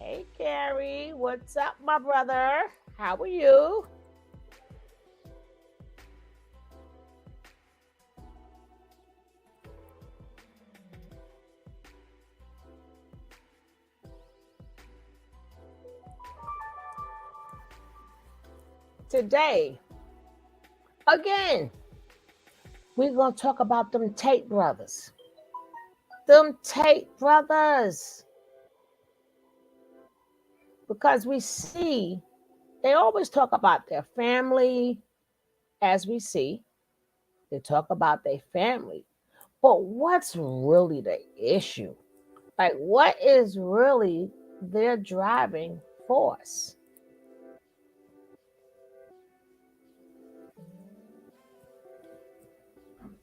Hey, Carrie, what's up, my brother? How are you? Today, again, we're going to talk about them Tate brothers. Them Tate brothers. Because we see, they always talk about their family, as we see. They talk about their family. But what's really the issue? Like, what is really their driving force?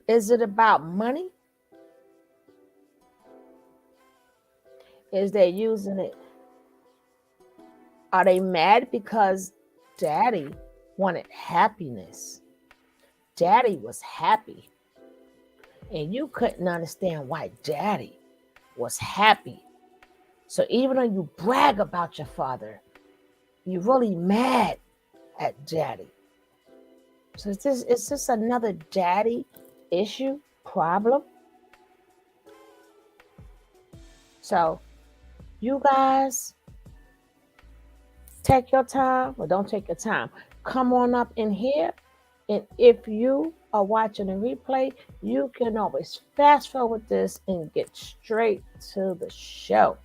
Is it about money? Is they using it? Are they mad because daddy wanted happiness? Daddy was happy, and you couldn't understand why daddy was happy. So even though you brag about your father, you're really mad at daddy. So is this another daddy issue problem? So you guys take your time or don't take your time. Come on up in here. And if you are watching a replay, you can always fast forward this and get straight to the show.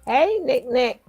Hey, Nick Nick.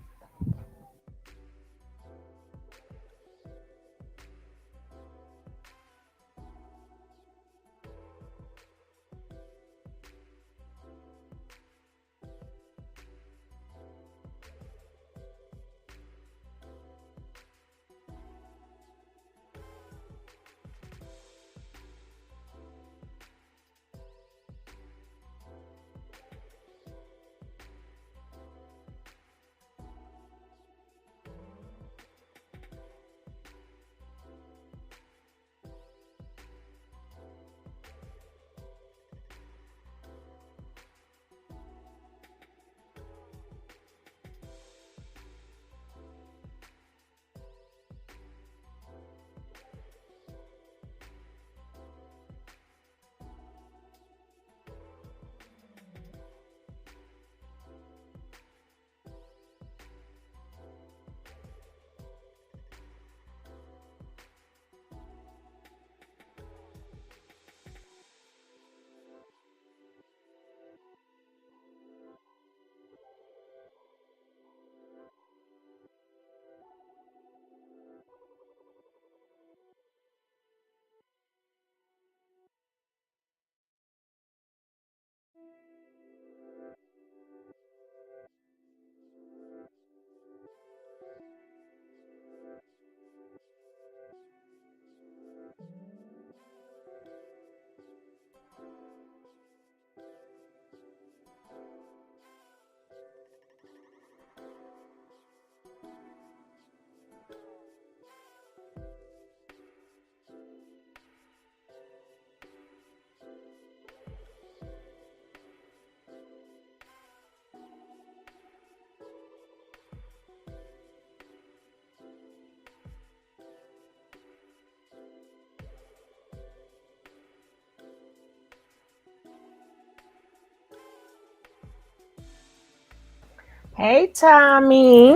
Hey, Tommy.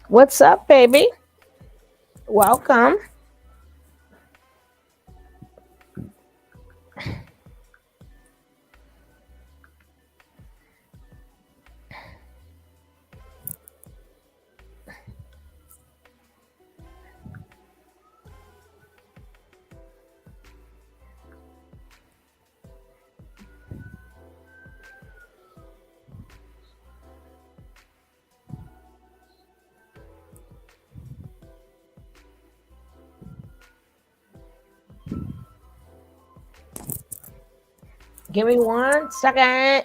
What's up, baby? Welcome. Give me 1 second.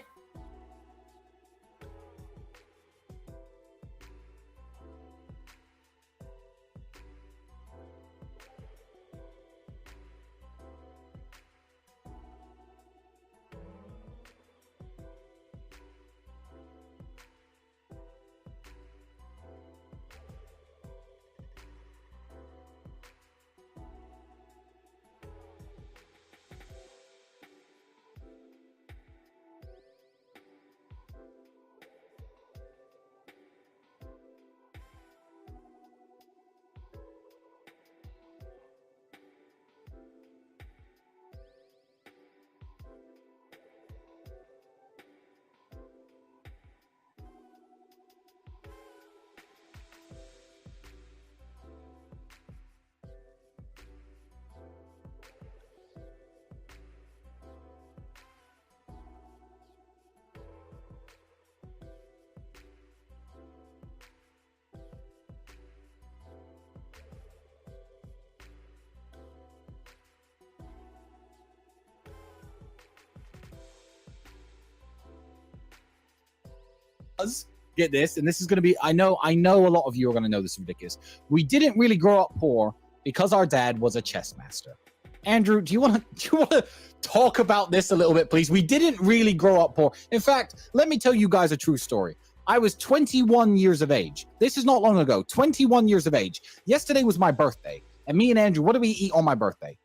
Get this, and this is going to be, I know a lot of you are going to know this is ridiculous. We didn't really grow up poor because our dad was a chess master. Andrew, do you want to talk about this a little bit, please? We didn't really grow up poor. In fact, let me tell you guys a true story. I was 21 years of age. This is not long ago. 21 years of age. Yesterday was my birthday, and me and Andrew, what did we eat on my birthday?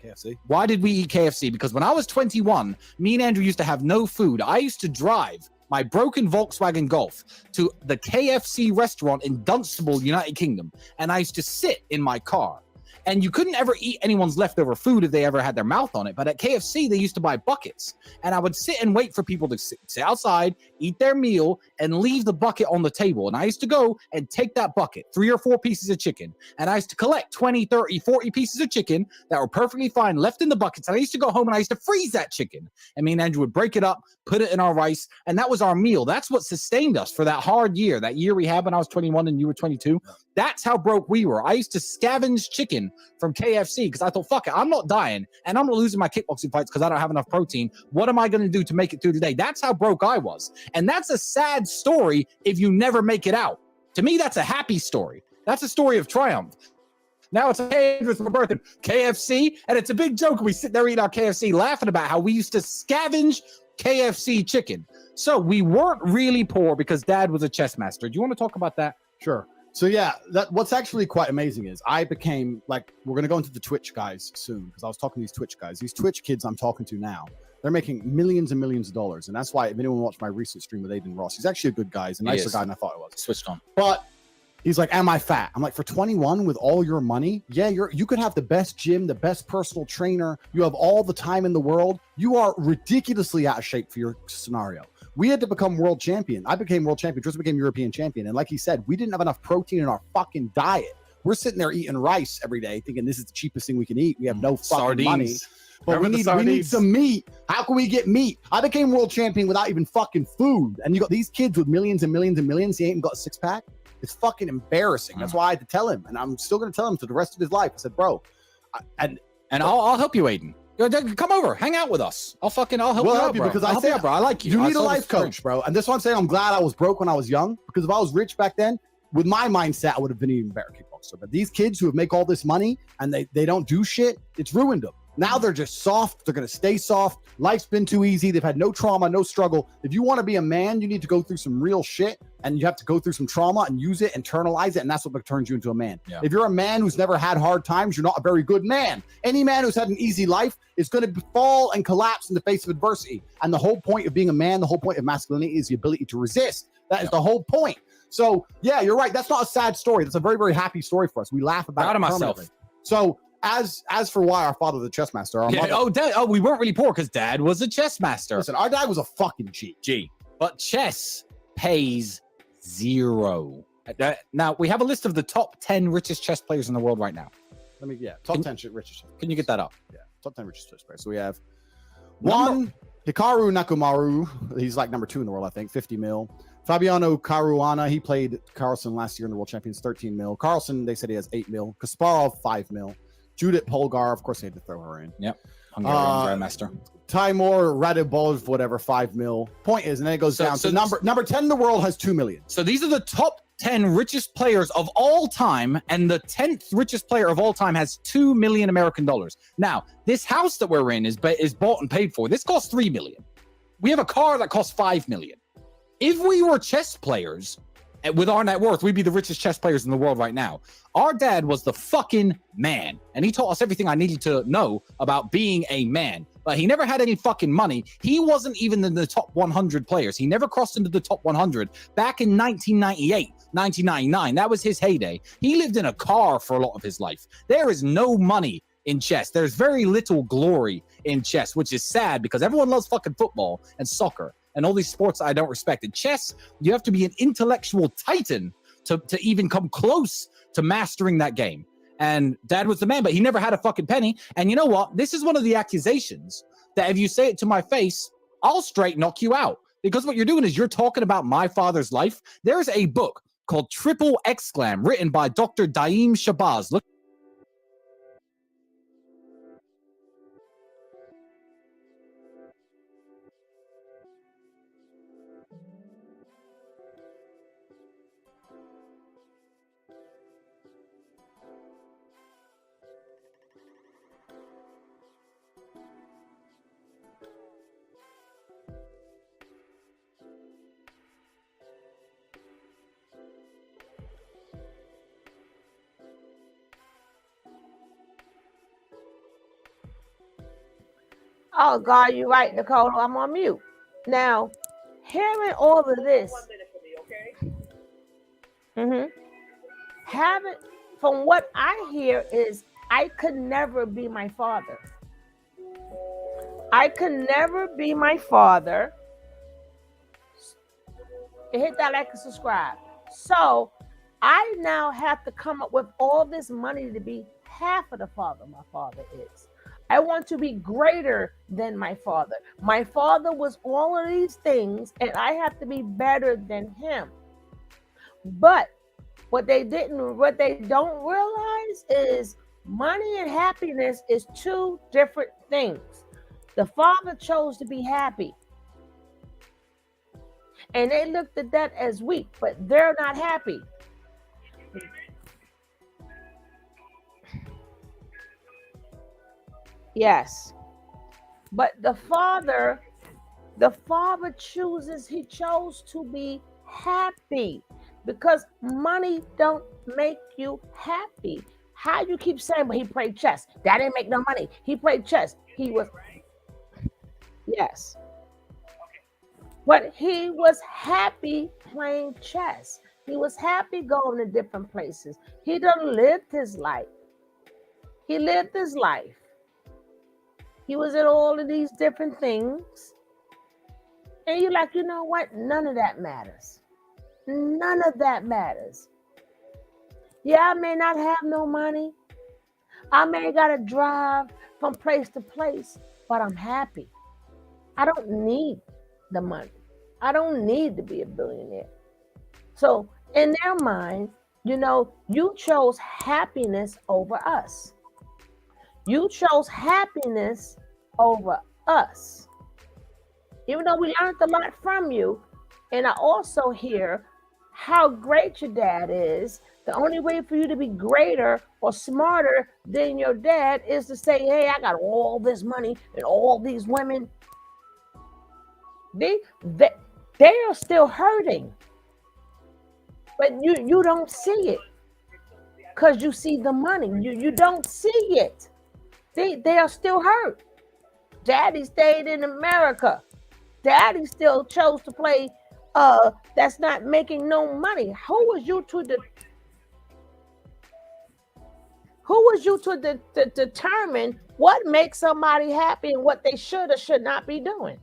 KFC. Why did we eat KFC? Because when I was 21, me and Andrew used to have no food. I used to drive my broken Volkswagen Golf to the KFC restaurant in Dunstable, United Kingdom, and I used to sit in my car. And you couldn't ever eat anyone's leftover food if they ever had their mouth on it. But at KFC, they used to buy buckets. And I would sit and wait for people to sit outside, eat their meal, and leave the bucket on the table. And I used to go and take that bucket, 3 or 4 pieces of chicken. And I used to collect 20, 30, 40 pieces of chicken that were perfectly fine left in the buckets. And I used to go home and I used to freeze that chicken. And me and Andrew would break it up, put it in our rice. And that was our meal. That's what sustained us for that hard year. That year we had when I was 21 and you were 22. That's how broke we were. I used to scavenge chicken from KFC because I thought, fuck it, I'm not dying and I'm not losing my kickboxing fights because I don't have enough protein. What am I going to do to make it through the day? That's how broke I was. And that's a sad story if you never make it out. To me, that's a happy story. That's a story of triumph. Now it's hey, Andrew's birthday, KFC, and it's a big joke. We sit there eating our KFC, laughing about how we used to scavenge KFC chicken. So we weren't really poor because Dad was a chess master. Do you want to talk about that? Sure. So yeah, what's actually quite amazing is I became like, we're going to go into the Twitch guys soon because I was talking to these Twitch guys. These Twitch kids I'm talking to now, they're making millions and millions of dollars. And that's why if anyone watched my recent stream with Aiden Ross, he's actually a good guy. He's a nicer guy than I thought it was. Switched on. But he's like, am I fat? I'm like, for 21 with all your money? Yeah, you could have the best gym, the best personal trainer. You have all the time in the world. You are ridiculously out of shape for your scenario. We had to become world champion. I became world champion. Tristan became European champion. And like he said, we didn't have enough protein in our fucking diet. We're sitting there eating rice every day thinking this is the cheapest thing we can eat. We have no fucking money. But we need some meat. How can we get meat? I became world champion without even fucking food. And you got these kids with millions and millions and millions. He ain't even got a 6-pack. It's fucking embarrassing. That's why I had to tell him. And I'm still going to tell him for the rest of his life. I said, bro. I'll help you, Aiden. Come over, hang out with us. I'll help you out, bro. Because I said, bro, I like you. You need a life coach, bro. And this one saying I'm glad I was broke when I was young, because if I was rich back then, with my mindset, I would have been even better kickboxer. But these kids who make all this money and they don't do shit, it's ruined them. Now they're just soft. They're going to stay soft. Life's been too easy. They've had no trauma, no struggle. If you want to be a man, you need to go through some real shit and you have to go through some trauma and use it, internalize it, and that's what turns you into a man. Yeah. If you're a man who's never had hard times, you're not a very good man. Any man who's had an easy life is going to fall and collapse in the face of adversity. And the whole point of being a man, the whole point of masculinity is the ability to resist. That is the whole point. So yeah, you're right. That's not a sad story. That's a very, very happy story for us. We laugh about Proud it of myself. permanently. So as for why our father, the chess master, our mother, we weren't really poor because dad was a chess master. listen, our dad was a fucking G. But chess pays zero. Now we have a list of the top 10 richest chess players in the world right now. Top 10 richest chess. Can you get that up? Yeah, top 10 richest chess players. So we have one, Hikaru Nakamura. He's like number 2 in the world, I think, 50 mil. Fabiano Caruana, he played Carlsen last year in the World Champions, 13 mil. Carlsen, they said he has 8 mil. Kasparov, 5 mil. Judith Polgar, of course, they had to throw her in. Yep. Hungarian Grandmaster. Timur Radibov, whatever, 5 mil. Point is, and then it goes down. So number 10 in the world has 2 million. So these are the top 10 richest players of all time, and the 10th richest player of all time has 2 million American dollars. Now, this house that we're in is bought and paid for. This costs 3 million. We have a car that costs 5 million. If we were chess players with our net worth, we'd be the richest chess players in the world right now. Our dad was the fucking man, and he taught us everything I needed to know about being a man. But he never had any fucking money. He wasn't even in the top 100 players. He never crossed into the top 100 back in 1998, 1999. That was his heyday. He lived in a car for a lot of his life. There is no money in chess. There's very little glory in chess, which is sad because everyone loves fucking football and soccer and all these sports I don't respect. In chess, you have to be an intellectual titan to even come close to mastering that game. And dad was the man, but he never had a fucking penny. And you know what? This is one of the accusations that if you say it to my face, I'll straight knock you out. Because what you're doing is you're talking about my father's life. There's a book called Triple Exclam written by Dr. Daim Shabazz. Look. Oh God, you're right, Nicole. I'm on mute. Now, hearing all of this, having from what I hear is I could never be my father. I could never be my father. Hit that like and subscribe. So I now have to come up with all this money to be half of the father my father is. I want to be greater than my father. My father was all of these things, and I have to be better than him. But what they don't realize is money and happiness is two different things. The father chose to be happy. And they looked at that as weak, but they're not happy. Yes. But the father chose to be happy because money don't make you happy. How you keep saying, but he played chess. That didn't make no money. He played chess. He was, yes. But he was happy playing chess. He was happy going to different places. He done lived his life. He lived his life. He was in all of these different things. And you're like, you know what? None of that matters. None of that matters. Yeah, I may not have no money. I may gotta drive from place to place, but I'm happy. I don't need the money. I don't need to be a billionaire. So in their mind, you know, you chose happiness over us. You chose happiness over us. Even though we learned a lot from you, and I also hear how great your dad is. The only way for you to be greater or smarter than your dad is to say, hey, I got all this money and all these women. They are still hurting. But you don't see it because you see the money. You don't see it. They are still hurt. Daddy stayed in America. Daddy still chose to play that's not making no money. Who was you to determine what makes somebody happy and what they should or should not be doing?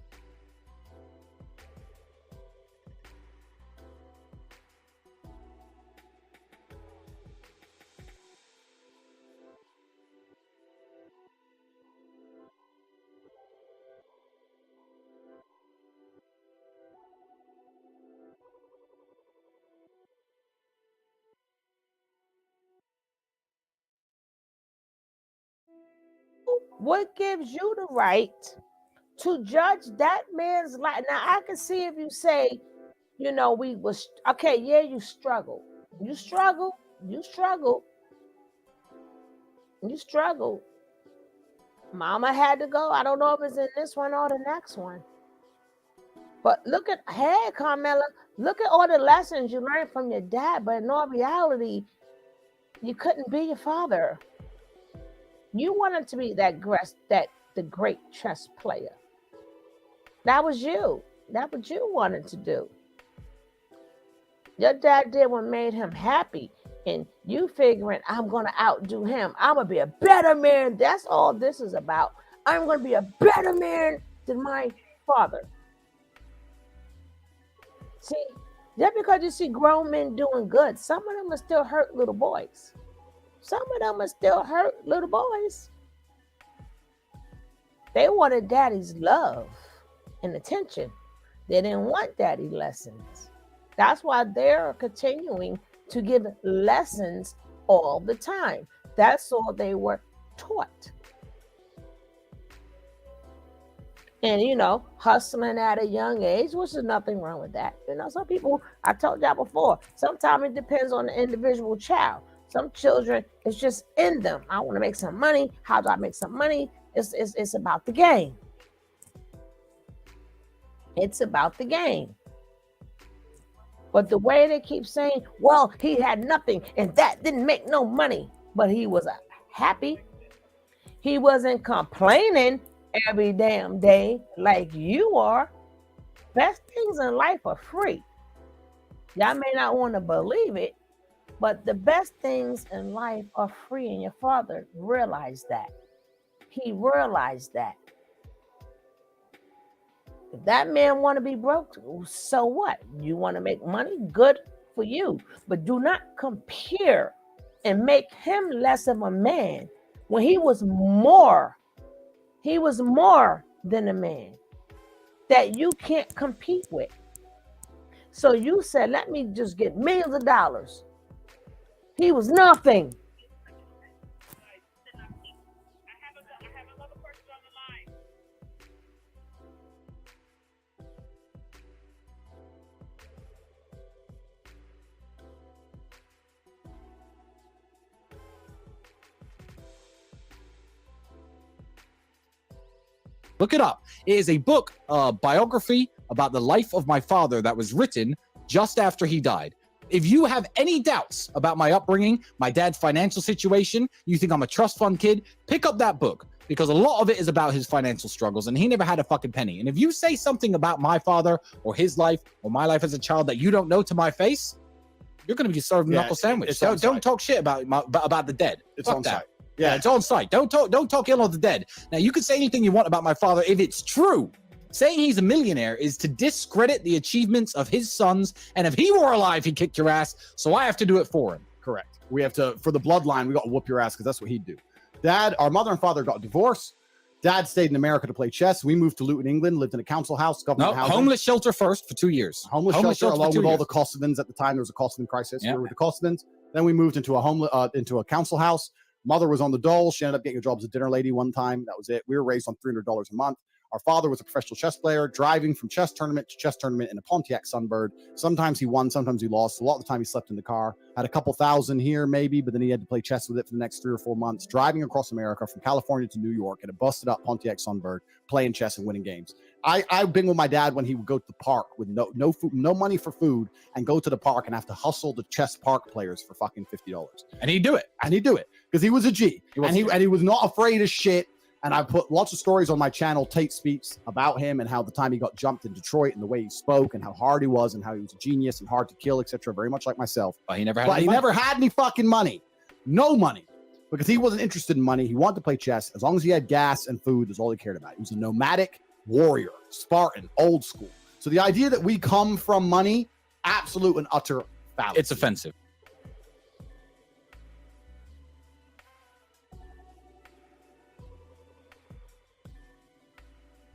What gives you the right to judge that man's life? Now I can see if you say, we was okay, yeah, you struggle. You struggle, you struggle, you struggle. Mama had to go. I don't know if it's in this one or the next one. But hey, Carmela, look at all the lessons you learned from your dad, but in all reality, you couldn't be your father. You wanted to be the great chess player. That was you. That's what you wanted to do. Your dad did what made him happy, and you figuring, I'm going to outdo him. I'm going to be a better man. That's all this is about. I'm going to be a better man than my father. See, just because you see grown men doing good, some of them are still hurt little boys. Some of them are still hurt little boys. They wanted daddy's love and attention. They didn't want daddy lessons. That's why they're continuing to give lessons all the time. That's all they were taught. And, hustling at a young age, which is nothing wrong with that. Some people, I told y'all before, sometimes it depends on the individual child. Some children, it's just in them. I want to make some money. How do I make some money? It's about the game. It's about the game. But the way they keep saying, well, he had nothing and that didn't make no money, but he was happy. He wasn't complaining every damn day like you are. Best things in life are free. Y'all may not want to believe it, but the best things in life are free, and your father realized that. He realized that. If that man want to be broke, so what? You want to make money? Good for you. But do not compare and make him less of a man when he was more. He was more than a man that you can't compete with. So you said, let me just get millions of dollars. He was nothing. Look it up. It is a book, biography about the life of my father that was written just after he died. If you have any doubts about my upbringing, my dad's financial situation, you think I'm a trust fund kid, pick up that book, because a lot of it is about his financial struggles, and he never had a fucking penny. And if you say something about my father or his life or my life as a child that you don't know to my face, you're going to be served a knuckle sandwich. Don't talk shit about the dead. It's Fuck on that. site. Yeah, it's on site. Don't talk ill of the dead. Now, you can say anything you want about my father if it's true. Saying he's a millionaire is to discredit the achievements of his sons, and if he were alive, he'd kick your ass, so I have to do it for him. Correct. We have to, for the bloodline, we got to whoop your ass because that's what he'd do. Our mother and father got divorced. Dad stayed in America to play chess. We moved to Luton, England, lived in a council house, government housing. Homeless shelter first for 2 years. Homeless shelter along with all the Kosovans at the time. There was a Kosovan crisis. Yeah. We were with the Kosovans. Then we moved into a council house. Mother was on the dole. She ended up getting a job as a dinner lady one time. That was it. We were raised on $300 a month. Our father was a professional chess player, driving from chess tournament to chess tournament in a Pontiac Sunbird. Sometimes he won, sometimes he lost. A lot of the time he slept in the car. Had a couple thousand here maybe, but then he had to play chess with it for the next 3 or 4 months, driving across America from California to New York in a busted up Pontiac Sunbird, playing chess and winning games. I've been with my dad when he would go to the park with no food, no money for food, and go to the park and have to hustle the chess park players for fucking $50. And he'd do it. And he'd do it because he was a G. And he was not afraid of shit. And I put lots of stories on my channel, Tate Speaks, about him and how the time he got jumped in Detroit and the way he spoke and how hard he was and how he was a genius and hard to kill, etc. Very much like myself. But he never had But any he money. never had any fucking money. No money. Because he wasn't interested in money. He wanted to play chess. As long as he had gas and food, is all he cared about. He was a nomadic warrior, Spartan, old school. So the idea that we come from money, absolute and utter fallacy. It's offensive.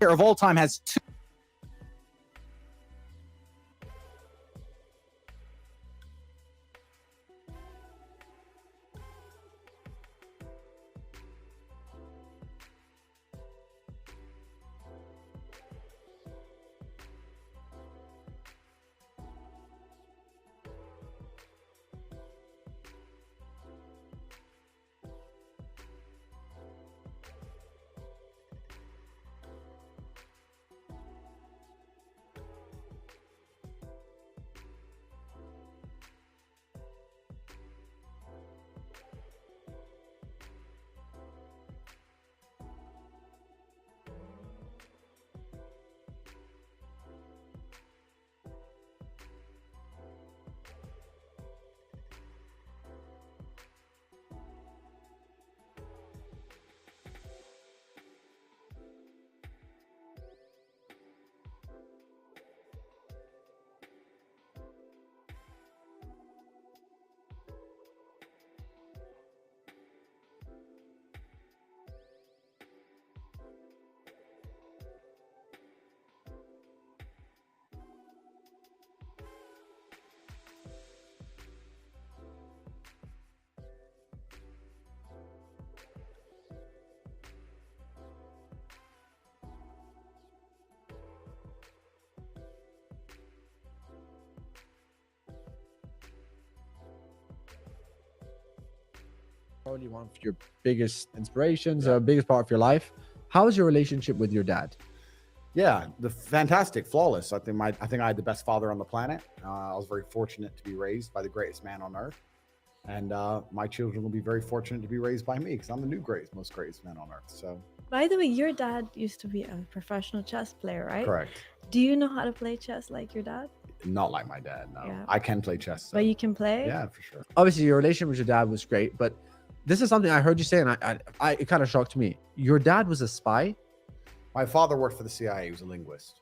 Of all time has two. Probably one of your biggest inspirations, biggest part of your life. How is your relationship with your dad? Yeah, the fantastic, flawless. I think I had the best father on the planet. I was very fortunate to be raised by the greatest man on earth, and my children will be very fortunate to be raised by me because I'm the new most greatest man on earth. So, By the way, your dad used to be a professional chess player, right? correct. Do you know how to play chess like your dad? Not like my dad. No, Yeah. I can play chess. So. But you can play? Yeah, for sure. Obviously, your relationship with your dad was great, but this is something I heard you say, and it kind of shocked me. Your dad was a spy. My father worked for the CIA. He was a linguist.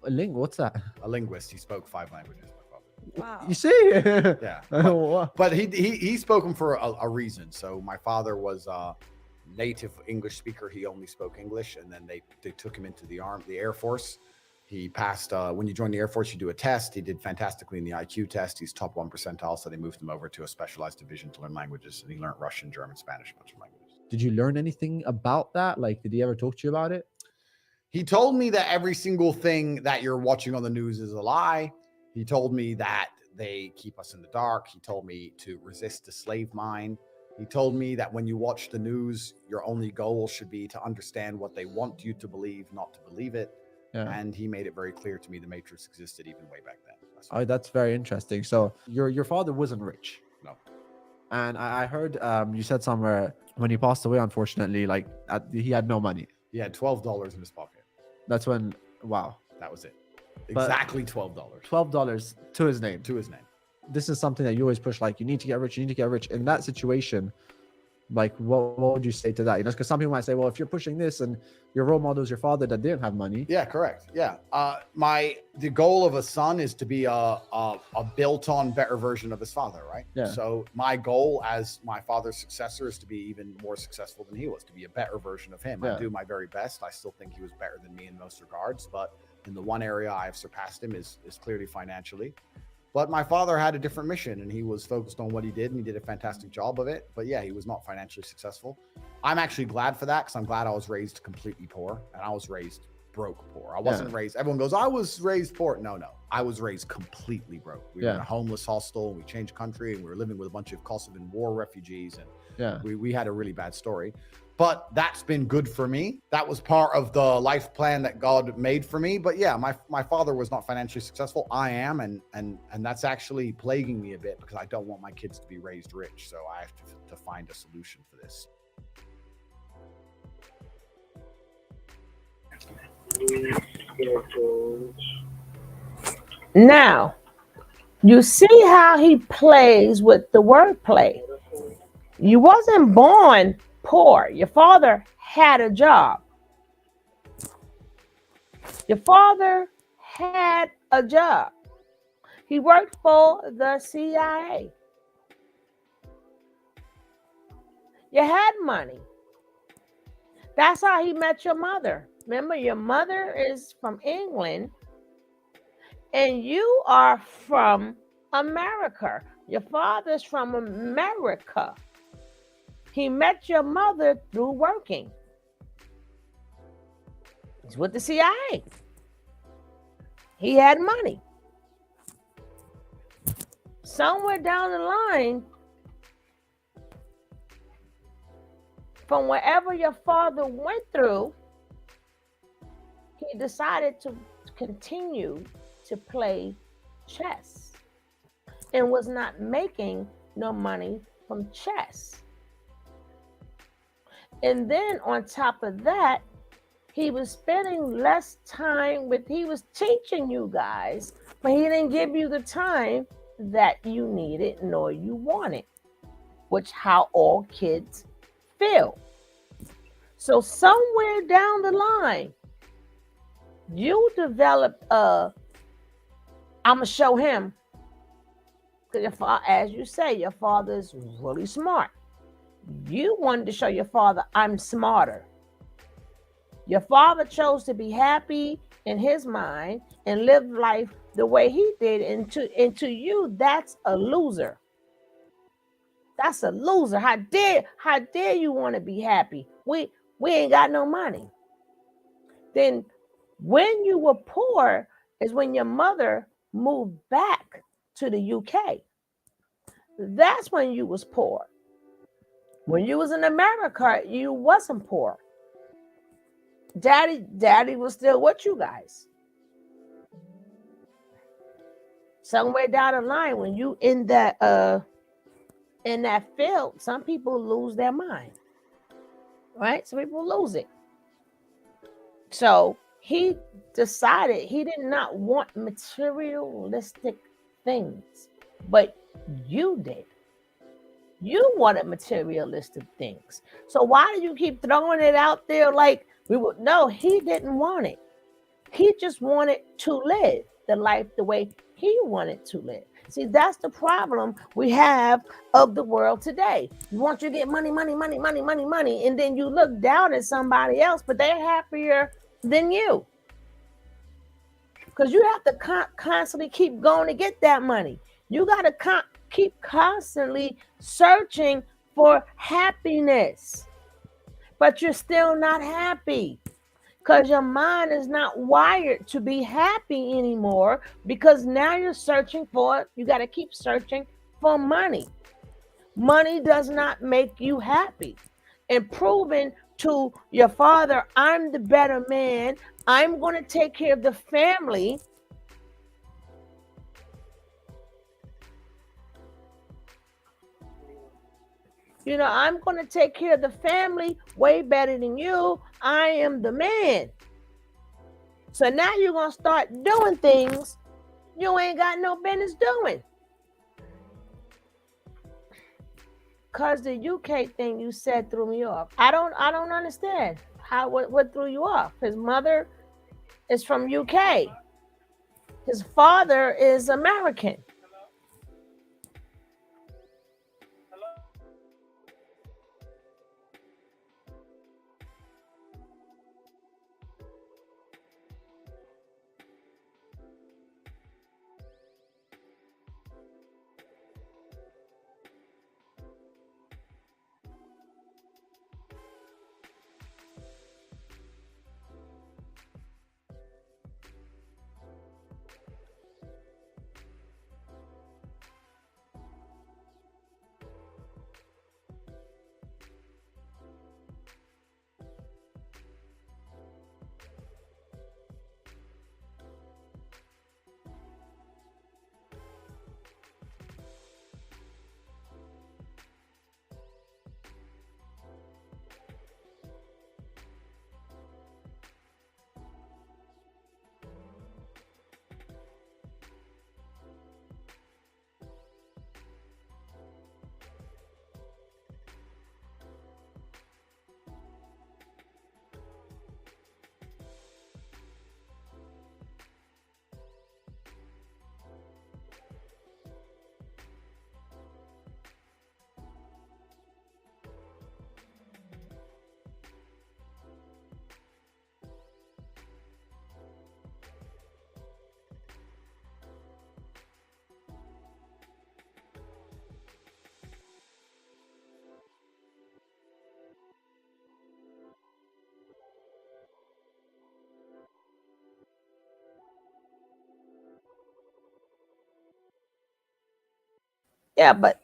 What's that? A linguist. He spoke 5 languages. My father. Wow. You see? Yeah. What? But he spoke them for a reason. So my father was a native English speaker. He only spoke English, and then they took him into the Air Force. He passed. When you join the Air Force, you do a test. He did fantastically in the IQ test. He's top 1 percentile. So they moved him over to a specialized division to learn languages, and he learned Russian, German, Spanish, a bunch of languages. Did you learn anything about that? Like, did he ever talk to you about it? He told me that every single thing that you're watching on the news is a lie. He told me that they keep us in the dark. He told me to resist the slave mine. He told me that when you watch the news, your only goal should be to understand what they want you to believe, not to believe it. Yeah. And he made it very clear to me the Matrix existed even way back then. Oh, that's very interesting. So your father wasn't rich. No. And I heard you said somewhere when he passed away, unfortunately, like he had no money. He had $12 in his pocket. That's when, wow, That was it. But- Exactly $12 $12 to his name. to his name. This is something that you always push, like, you need to get rich, you need to get rich. In that situation, like, what would you say to that? You know, because some people might say, well, if you're pushing this and your role model is your father that didn't have money. Yeah, correct. Yeah. The goal of a son is to be a built-on better version of his father, right? Yeah. So my goal as my father's successor is to be even more successful than he was, to be a better version of him. Yeah. I do my very best. I still think he was better than me in most regards, but in the one area I have surpassed him is clearly financially. But my father had a different mission, and he was focused on what he did, and he did a fantastic job of it. But yeah, he was not financially successful. I'm actually glad for that, because I'm glad I was raised completely poor, and I was raised broke poor. I wasn't raised, everyone goes, I was raised poor. No. I was raised completely broke. We were in a homeless hostel, and we changed country, and we were living with a bunch of Kosovan war refugees, and we had a really bad story. but that's been good for me. That was part of the life plan that God made for me. But yeah, my father was not financially successful. I am, and that's actually plaguing me a bit because I don't want my kids to be raised rich. So I have to find a solution for this. Now, you see how he plays with the wordplay. You wasn't born poor. Your father had a job. Your father had a job. He worked for the CIA. You had money. That's how he met your mother. Remember, your mother is from England and you are from America. Your father's from America. He met your mother through working. He's with the CIA. He had money. Somewhere down the line, from wherever your father went through, he decided to continue to play chess and was not making no money from chess. And then on top of that, he was spending less time with, he was teaching you guys, but he didn't give you the time that you needed nor you wanted, which how all kids feel. So somewhere down the line, you developed I'm gonna show him, because as you say, your father is really smart. You wanted to show your father, I'm smarter. Your father chose to be happy in his mind and live life the way he did. And to you, that's a loser. That's a loser. How dare you want to be happy? We ain't got no money. Then when you were poor is when your mother moved back to the UK. That's when you was poor. When you was in America, you wasn't poor. Daddy was still with you guys. Somewhere down the line, when you in that field, some people lose their mind. Right? Some people lose it. So he decided he did not want materialistic things, but you did. You wanted materialistic things. So why do you keep throwing it out there like we would? No, he didn't want it. He just wanted to live the life the way he wanted to live. See, that's the problem we have of the world today. You want you to get money, money, money, money, money, money, and then you look down at somebody else, but they're happier than you. Because you have to constantly keep going to get that money. You got to keep constantly searching for happiness, but you're still not happy because your mind is not wired to be happy anymore, because now you're searching for it. You got to keep searching for money. Money does not make you happy. And proving to your father, I'm the better man, I'm going to take care of the family. You know, I'm going to take care of the family way better than you. I am the man. So now you're going to start doing things you ain't got no business doing. Because the UK thing you said threw me off. I don't understand what threw you off. His mother is from UK. His father is American. Yeah, but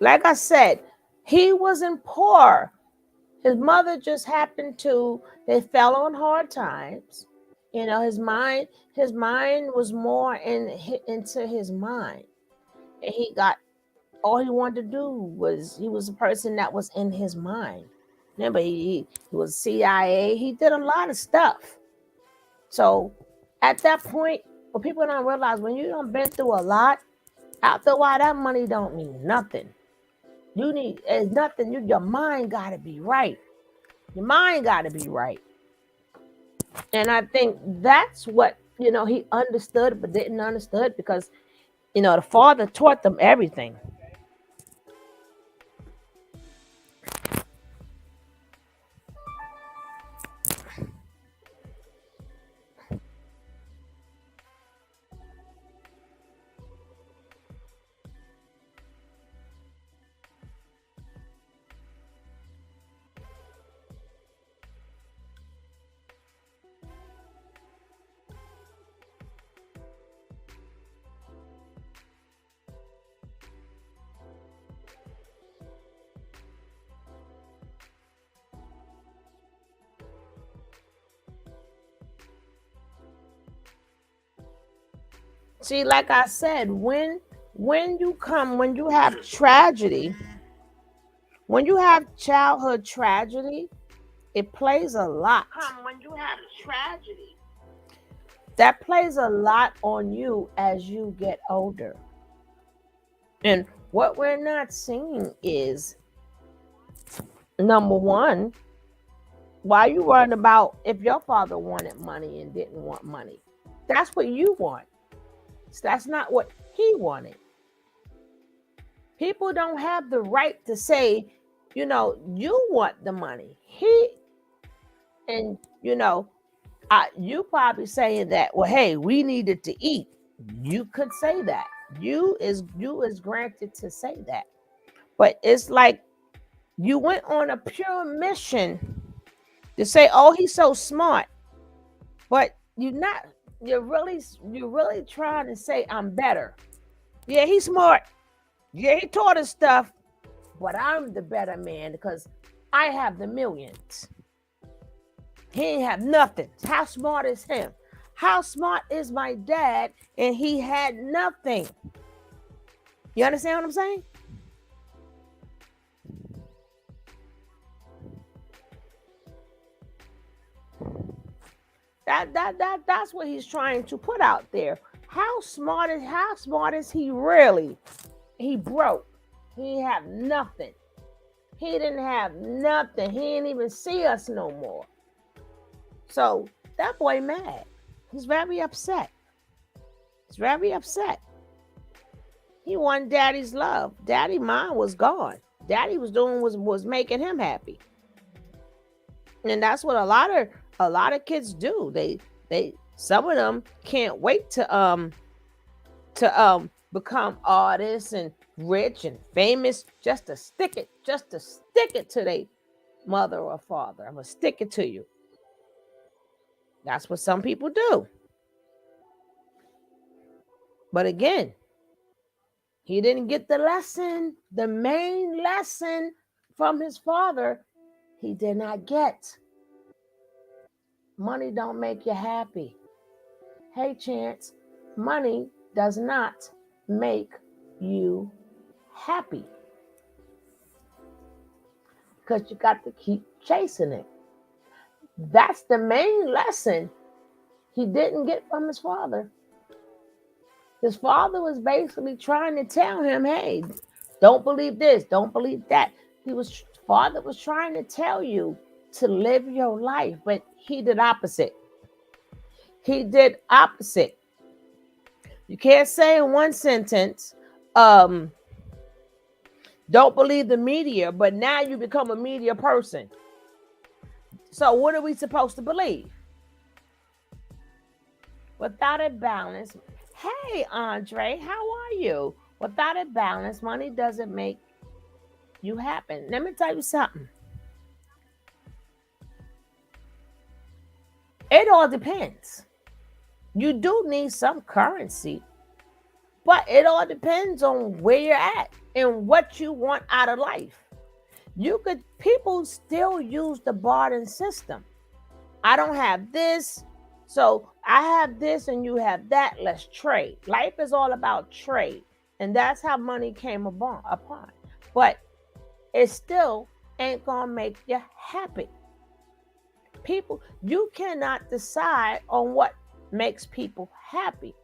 like I said, he wasn't poor. His mother just happened to, they fell on hard times. You know, his mind was more into his mind. And he got, all he wanted to do was, he was a person that was in his mind. Remember, he was CIA. He did a lot of stuff. So at that point, what people don't realize, when you done been through a lot, after a while, that money don't mean nothing. You need, it's nothing. Your mind got to be right. Your mind got to be right. And I think that's what, he understood but didn't understood, because, the father taught them everything. See, like I said, when you have tragedy, when you have childhood tragedy, it plays a lot. When you have tragedy, that plays a lot on you as you get older. And what we're not seeing is, number one, why you worrying about if your father wanted money and didn't want money? That's what you want. That's not what he wanted. People don't have the right to say, you want the money. And you probably saying that, well, hey, we needed to eat. You could say that. You is granted to say that. But it's like you went on a pure mission to say, oh, he's so smart. But you're really trying to say I'm better. Yeah, he's smart. Yeah, he taught us stuff, but I'm the better man because I have the millions. He ain't have nothing. How smart is him? How smart is my dad? And he had nothing. You understand what I'm saying? That's what he's trying to put out there. How smart is he really? He broke. He didn't have nothing. He didn't have nothing. He didn't even see us no more. So that boy mad. He's very upset. He's very upset. He wanted daddy's love. Daddy mind was gone. Daddy was doing was making him happy. And that's what a lot of kids do. They some of them can't wait to become artists and rich and famous just to stick it to their mother or father. I'm gonna stick it to you. That's what some people do. But again, he didn't get the lesson, the main lesson from his father. He did not get. Money don't make you happy. Hey, Chance, money does not make you happy. Because you got to keep chasing it. That's the main lesson he didn't get from his father. His father was basically trying to tell him, hey, don't believe this, don't believe that. Father was trying to tell you to live your life, but he did opposite. He did opposite. You can't say in one sentence, don't believe the media, but now you become a media person. So what are we supposed to believe? Without a balance, hey, Andre, how are you? Without a balance, money doesn't make you happen. Let me tell you something. It all depends. You do need some currency. But it all depends on where you're at and what you want out of life. People still use the barter system. I don't have this, so I have this and you have that. Let's trade. Life is all about trade. And that's how money came upon. But it still ain't gonna make you happy. People, you cannot decide on what makes people happy.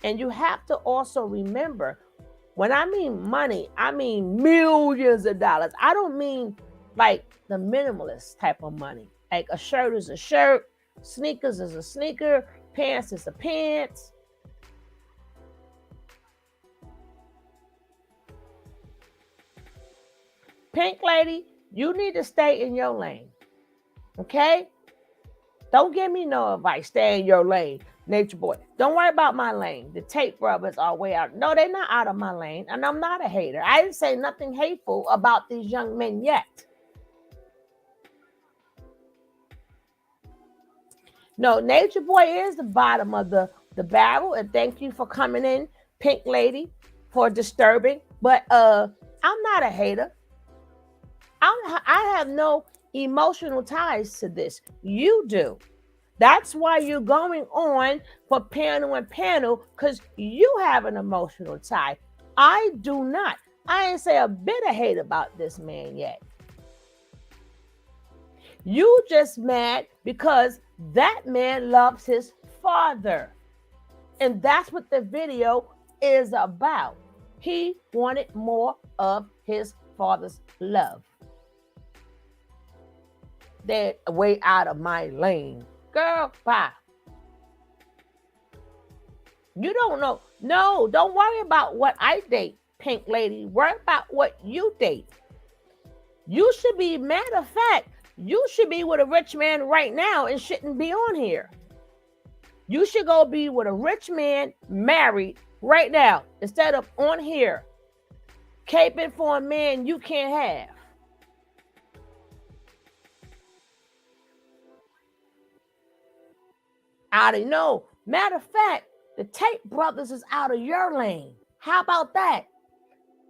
And you have to also remember, when I mean money, I mean millions of dollars. I don't mean like the minimalist type of money. Like a shirt is a shirt, sneakers is a sneaker, pants is a pants. Pink lady, you need to stay in your lane. Okay? Don't give me no advice. Stay in your lane. Nature boy. Don't worry about my lane. The Tate Brothers are way out. No, they're not out of my lane. And I'm not a hater. I didn't say nothing hateful about these young men yet. No, Nature Boy is the bottom of the barrel. And thank you for coming in, Pink Lady, for disturbing. But I'm not a hater. I have no emotional ties to this. You do. That's why you're going on for panel and panel, because you have an emotional tie. I do not. I ain't say a bit of hate about this man yet. You just mad because that man loves his father. And that's what the video is about. He wanted more of his father's love. They're way out of my lane. Girl, bye. You don't know. No, don't worry about what I date, Pink Lady. Worry about what you date. You should be, matter of fact, you should be with a rich man right now and shouldn't be on here. You should go be with a rich man married right now instead of on here caping for a man you can't have. I already know. Matter of fact, the Tate Brothers is out of your lane. How about that?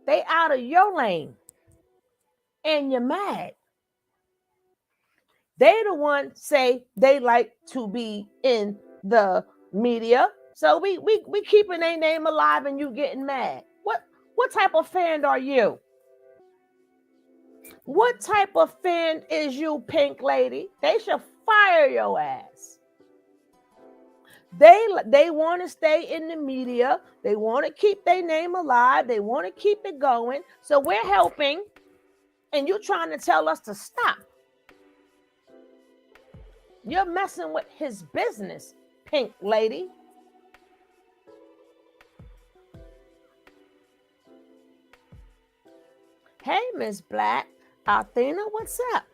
They out of your lane. And you're mad. They the one say they like to be in the media. So we keeping their name alive and you getting mad. What type of fan are you? What type of fan is you, Pink Lady? They should fire your ass. They want to stay in the media. They want to keep their name alive. They want to keep it going. So we're helping, and you're trying to tell us to stop. You're messing with his business, Pink Lady. Hey, Miss Black. Athena, what's up?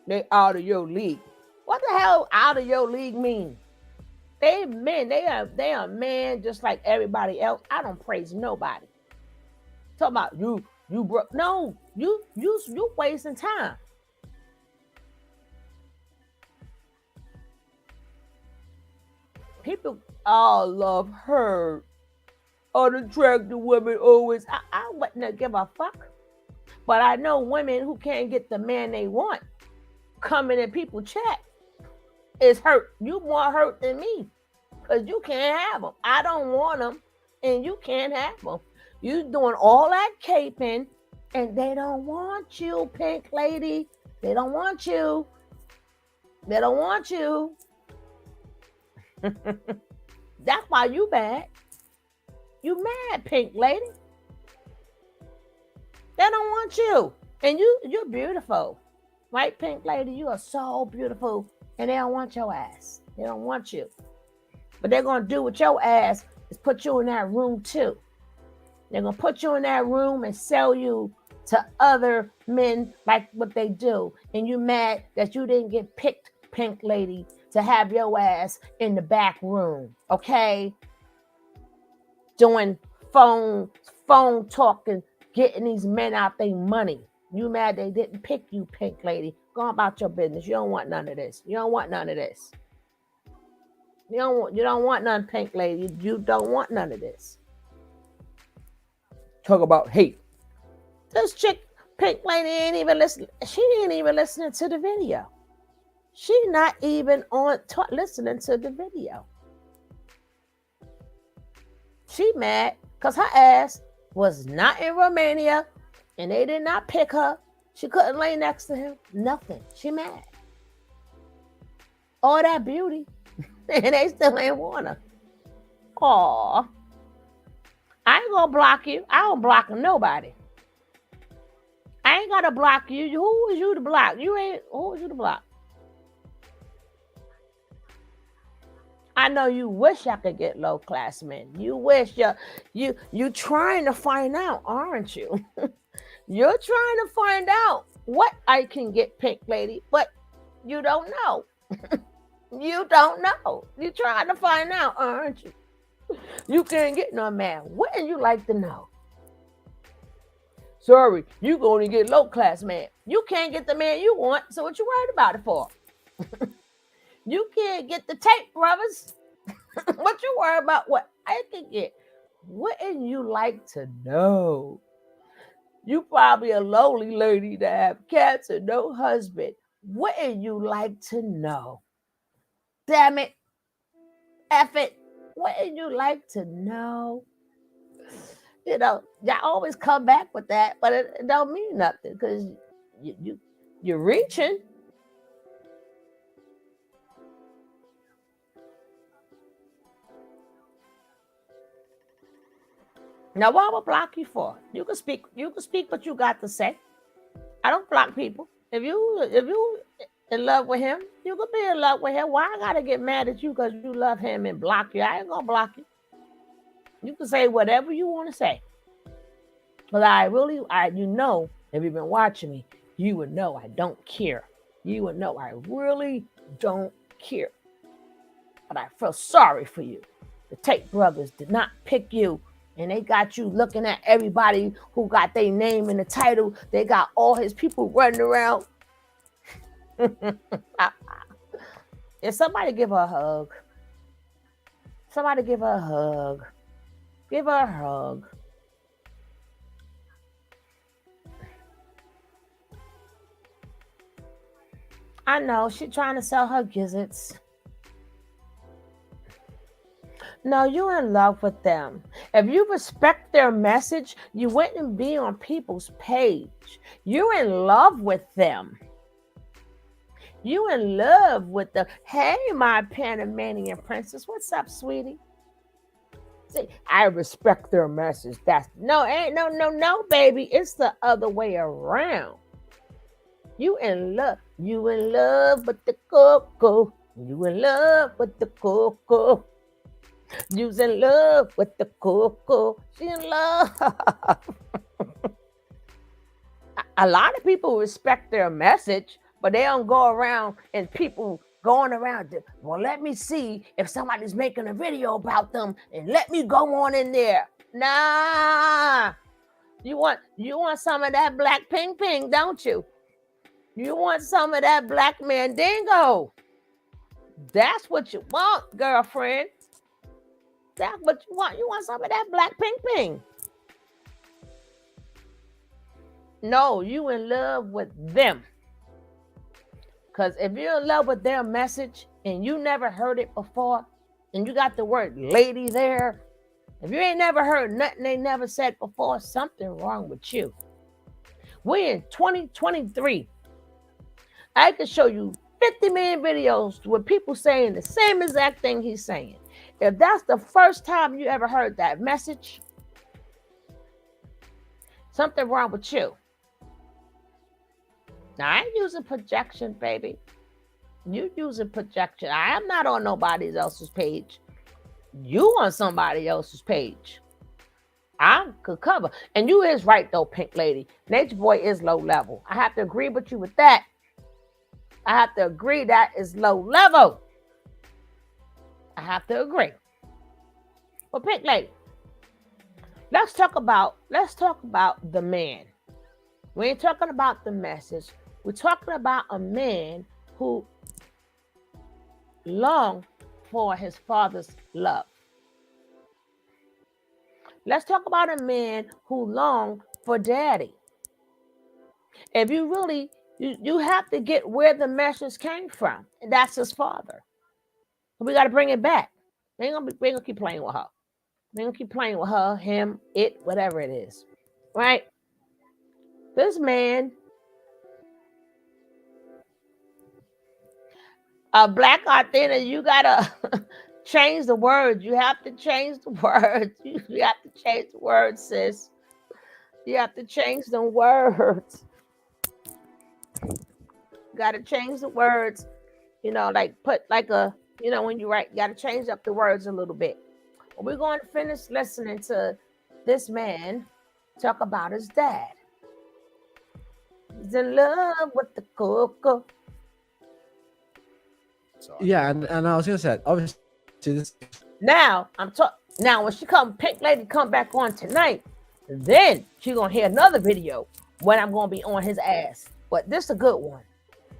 They out of your league. What the hell out of your league mean? They men, they are men just like everybody else. I don't praise nobody. Talk about you broke. No, you wasting time. People all love her. Unattractive women always. I wouldn't give a fuck. But I know women who can't get the man they want coming in people chat is hurt. You more hurt than me because you can't have them. I don't want them and you can't have them. You doing all that caping and they don't want you, Pink Lady. They don't want you. They don't want you. That's why you mad. You mad, Pink Lady. They don't want you. And you're beautiful. Right, Pink Lady? You are so beautiful. And they don't want your ass. They don't want you. But they're going to do with your ass is put you in that room too. They're going to put you in that room and sell you to other men like what they do. And you mad that you didn't get picked, Pink Lady, to have your ass in the back room. Okay? Doing phone talking, getting these men out their money. You mad they didn't pick you, Pink Lady. Go about your business. You don't want none of this. You don't want none of this. You don't want none, Pink Lady. You don't want none of this. Talk about hate. This chick, Pink Lady, ain't even listen. She ain't even listening to the video. She not even listening to the video. She mad because her ass was not in Romania and they did not pick her. She couldn't lay next to him. Nothing. She mad. All that beauty. And they still ain't want her. Aw. I ain't gonna block you. I don't block nobody. I ain't gotta block you. Who is you to block? Who is you to block? I know you wish I could get low class men. You wish you trying to find out, aren't you? You're trying to find out what I can get, Pink Lady, but you don't know. You don't know. You're trying to find out, aren't you? You can't get no man. Wouldn't you like to know? Sorry, you gonna get low class man. You can't get the man you want, so what you worried about it for? You can't get the Tate Brothers. What you worry about what I can get? Wouldn't you like to know? You probably a lonely lady that have cats and no husband. Wouldn't you like to know? Damn it. F it. Wouldn't you like to know? You know, y'all always come back with that, but it don't mean nothing because you're reaching. Now, what would block you for? You can speak what you got to say. I don't block people. If you in love with him, you could be in love with him. Why I gotta get mad at you because you love him and block you? I ain't gonna block you. You can say whatever you want to say. But you know, if you've been watching me, you would know I don't care. You would know I really don't care. But I feel sorry for you. The Tate Brothers did not pick you. And they got you looking at everybody who got their name in the title. They got all his people running around. If somebody give her a hug. Somebody give her a hug. Give her a hug. I know, she trying to sell her gizzards. No, you're in love with them. If you respect their message, you wouldn't be on people's page. You're in love with them. You in love with them. Hey, my Panamanian princess. What's up, sweetie? See, I respect their message. No, baby. It's the other way around. You in love. You in love with the cocoa. You in love with the cocoa. You's in love with the cocoa. She in love. A lot of people respect their message, but they don't go around and people going around. Well, let me see if somebody's making a video about them and let me go on in there. Nah. You want some of that black ping ping, don't you? You want some of that black mandingo. That's what you want, girlfriend. That's what you want. You want some of that black ping ping. No, you in love with them. Because if you're in love with their message and you never heard it before, and you got the word lady there, if you ain't never heard nothing they never said before, something wrong with you. We're in 2023. I can show you 50 million videos with people saying the same exact thing he's saying. If that's the first time you ever heard that message, something wrong with you. Now, I ain't using projection, baby. You using projection. I am not on nobody else's page. You on somebody else's page. I could cover. And you is right, though, Pink Lady. Nature Boy is low level. I have to agree with you with that. I have to agree that is low level. I have to agree. But Pink Lady, let's talk about the man. We ain't talking about the message. We're talking about a man who longed for his father's love. Let's talk about a man who longed for daddy. If you really, you have to get where the message came from, and that's his father. We got to bring it back. We ain't gonna keep playing with her. We ain't gonna keep playing with her, him, it, whatever it is, right? This man, a black Athena, you gotta change the words. You have to change the words. You have to change the words, sis. You have to change the words. You gotta change the words. You know, like put like a, you know, when you write, you gotta change up the words a little bit. We're going to finish listening to this man talk about his dad. He's in love with the cocoa. Yeah, and I was gonna say, obviously, this. Now Now when she Pink Lady come back on tonight, then she gonna hear another video when I'm gonna be on his ass. But this is a good one.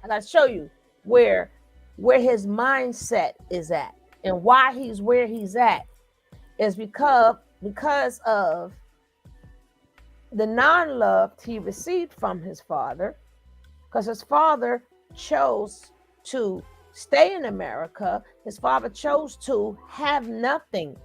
I gotta show you where his mindset is at and why he's where he's at is because of the non-love he received from his father, because his father chose to stay in America. His father chose to have nothing.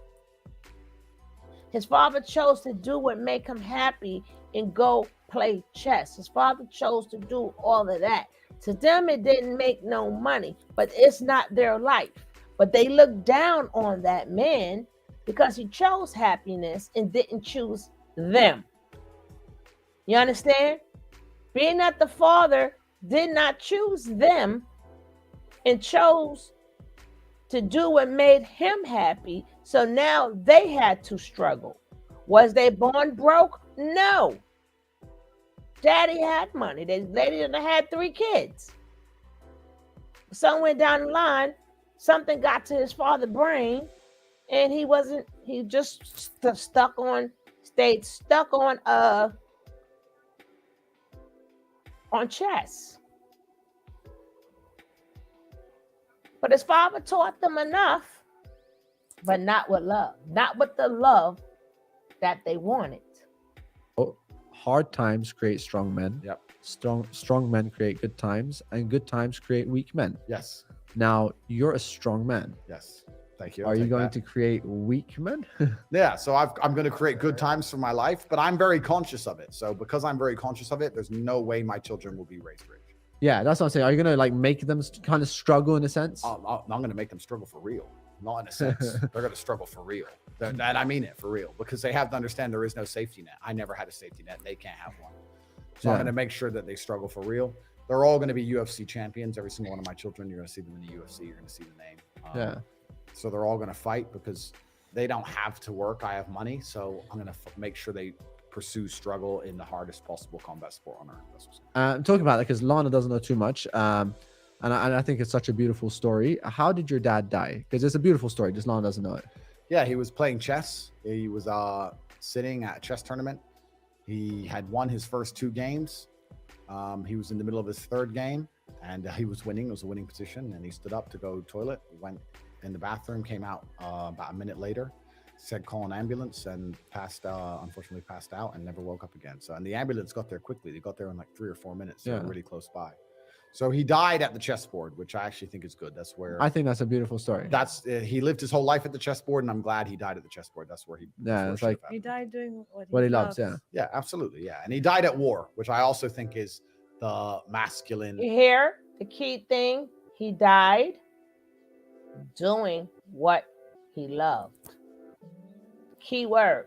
His father chose to do what make him happy and go play chess. His father chose to do all of that. To them, it didn't make no money, but it's not their life. But they look down on that man because he chose happiness and didn't choose them. You understand? Being that the father did not choose them and chose to do what made him happy, so now they had to struggle. Was they born broke? No. Daddy had money. They didn't have 3 kids. Somewhere down the line, something got to his father's brain, and he just stayed stuck on chess. But his father taught them enough, but not with love, not with the love that they wanted. Hard times create strong men. Yep. Strong men create good times, and good times create weak men. Yes. Now you're a strong man. Yes. Thank you. Are you going to create weak men? Yeah. So I'm going to create good times for my life, but I'm very conscious of it. So because I'm very conscious of it, there's no way my children will be raised rich. Yeah, that's what I'm saying. Are you gonna like make them kind of struggle in a sense? I'm going to make them struggle for real. Not in a sense. They're going to struggle for real. And I mean it for real, because they have to understand there is no safety net. I never had a safety net. They can't have one. So I'm going to make sure that they struggle for real. They're all going to be UFC champions. Every single one of my children, you're going to see them in the UFC. You're going to see the name. So they're all going to fight because they don't have to work. I have money. So I'm going to make sure they pursue struggle in the hardest possible combat sport on earth. I'm talking about that because Lana doesn't know too much. And I think it's such a beautiful story. How did your dad die? Because it's a beautiful story. Just Lana doesn't know it. Yeah, he was playing chess. He was sitting at a chess tournament. He had won his first 2 games. He was in the middle of his 3rd game, and he was winning. It was a winning position, and he stood up to go toilet. Went in the bathroom, came out about a minute later, said call an ambulance, and unfortunately passed out and never woke up again. So, and the ambulance got there quickly. They got there in like 3 or 4 minutes. So really close by. So he died at the chessboard, which I actually think is good. That's where I think that's a beautiful story. He lived his whole life at the chessboard, and I'm glad he died at the chessboard. That's where he. Yeah, it's like he died doing what he loves. Yeah. Yeah, absolutely. Yeah, and he died at war, which I also think is the masculine. Here, the key thing: he died doing what he loved. Key word: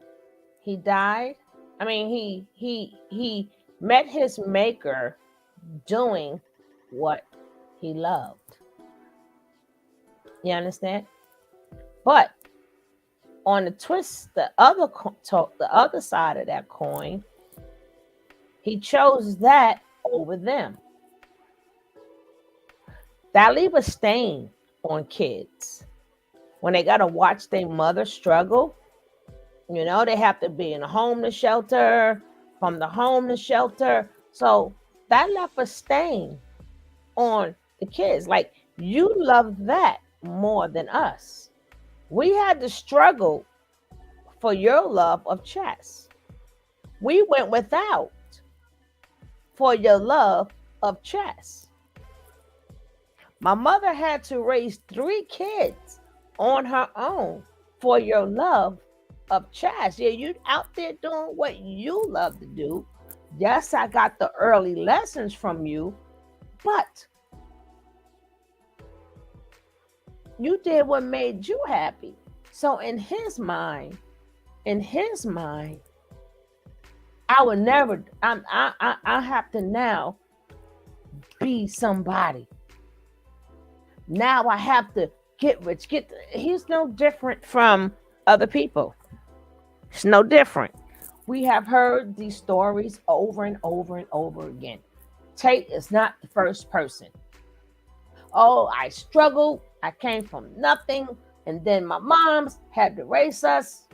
he died. I mean, he met his maker doing what he loved. You understand? But on the twist, the other side of that coin, he chose that over them. That leave a stain on kids when they gotta watch their mother struggle. You know, they have to be in a homeless shelter, from the homeless shelter. So that left a stain on the kids. Like, you love that. more than us. We had to struggle for your love of chess. We went without for your love of chess. My mother had to raise 3 kids on her own for your love of chess. Yeah, you out there doing what you love to do. Yes, I got the early lessons from you, but you did what made you happy. So in his mind, I would never. I have to now be somebody. Now I have to get rich. He's no different from other people. It's no different. We have heard these stories over and over and over again. Tate is not the first person. Oh, I struggled. I came from nothing. And then my moms had to raise us.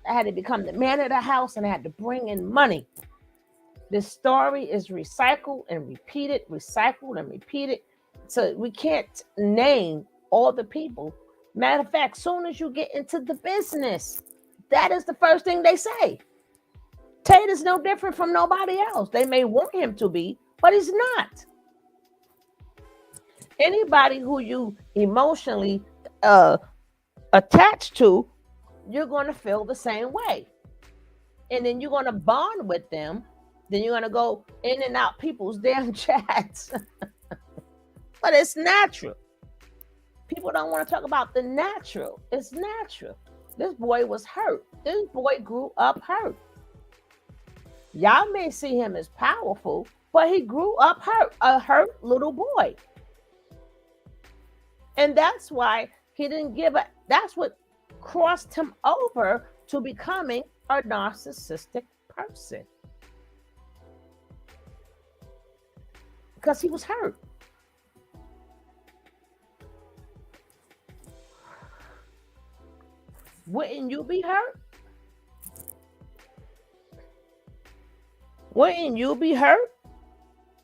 I had to become the man of the house and I had to bring in money. This story is recycled and repeated, recycled and repeated. So we can't name all the people. Matter of fact, soon as you get into the business, that is the first thing they say. Tate is no different from nobody else. They may want him to be, but he's not. Anybody who you emotionally attached to, you're going to feel the same way. And then you're going to bond with them. Then you're going to go in and out people's damn chats. But it's natural. People don't want to talk about the natural. It's natural. This boy was hurt. This boy grew up hurt. Y'all may see him as powerful, but he grew up hurt, a hurt little boy. And that's why he didn't give a, that's what crossed him over to becoming a narcissistic person. Because he was hurt. Wouldn't you be hurt? Wouldn't you be hurt?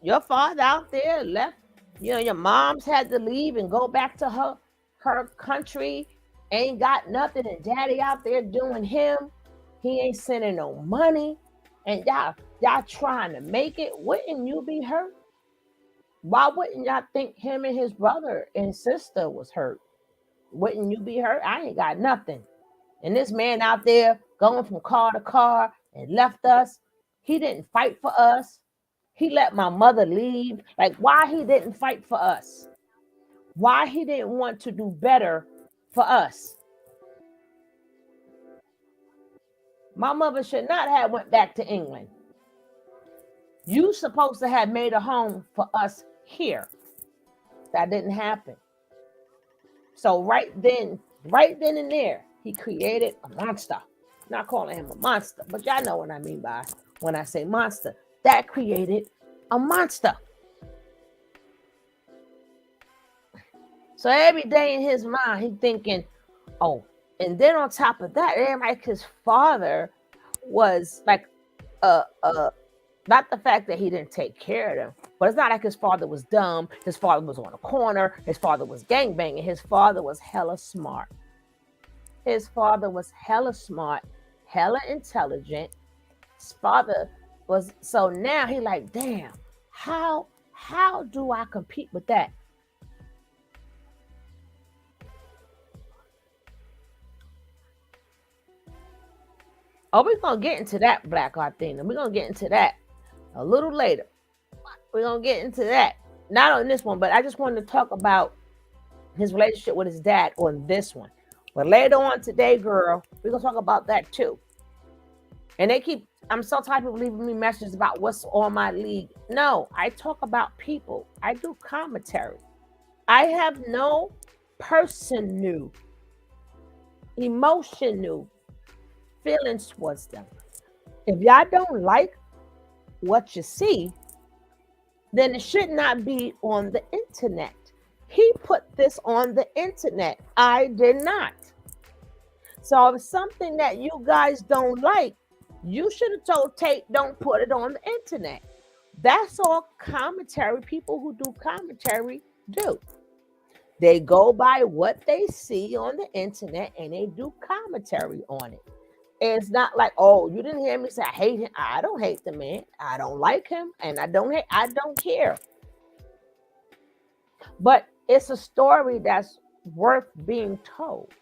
Your father out there left, your mom's had to leave and go back to her country, ain't got nothing, and daddy out there doing him. He ain't sending no money, and y'all trying to make it. Wouldn't you be hurt? Why wouldn't y'all think him and his brother and sister was hurt? Wouldn't you be hurt? I ain't got nothing. And this man out there going from car to car and left us. He didn't fight for us. He let my mother leave. Like, why he didn't fight for us? Why he didn't want to do better for us? My mother should not have went back to England. You supposed to have made a home for us here. That didn't happen. So right then and there, he created a monster. I'm not calling him a monster, but y'all know what I mean by when I say monster. That created a monster. So every day in his mind, he thinking, oh, and then on top of that, like his father was like, not the fact that he didn't take care of them, but it's not like his father was dumb. His father was on a corner. His father was gangbanging. His father was hella smart. His father was hella smart, hella intelligent. His father was, so now he like, damn, how do I compete with that? Oh, we're going to get into that, Black Athena. We're going to get into that a little later. We're going to get into that. Not on this one, but I just wanted to talk about his relationship with his dad on this one. But later on today, girl, we're going to talk about that too. And I'm so tired of leaving me messages about what's on my league. No, I talk about people. I do commentary. I have no personal, emotional feelings towards them. If y'all don't like what you see, then it should not be on the internet. He put this on the internet. I did not. So if it's something that you guys don't like, you should have told Tate, don't put it on the internet. That's all commentary people who do commentary do. They go by what they see on the internet and they do commentary on it. It's not like, oh, you didn't hear me say I hate him. I don't hate the man. I don't like him, and I don't care. But it's a story that's worth being told.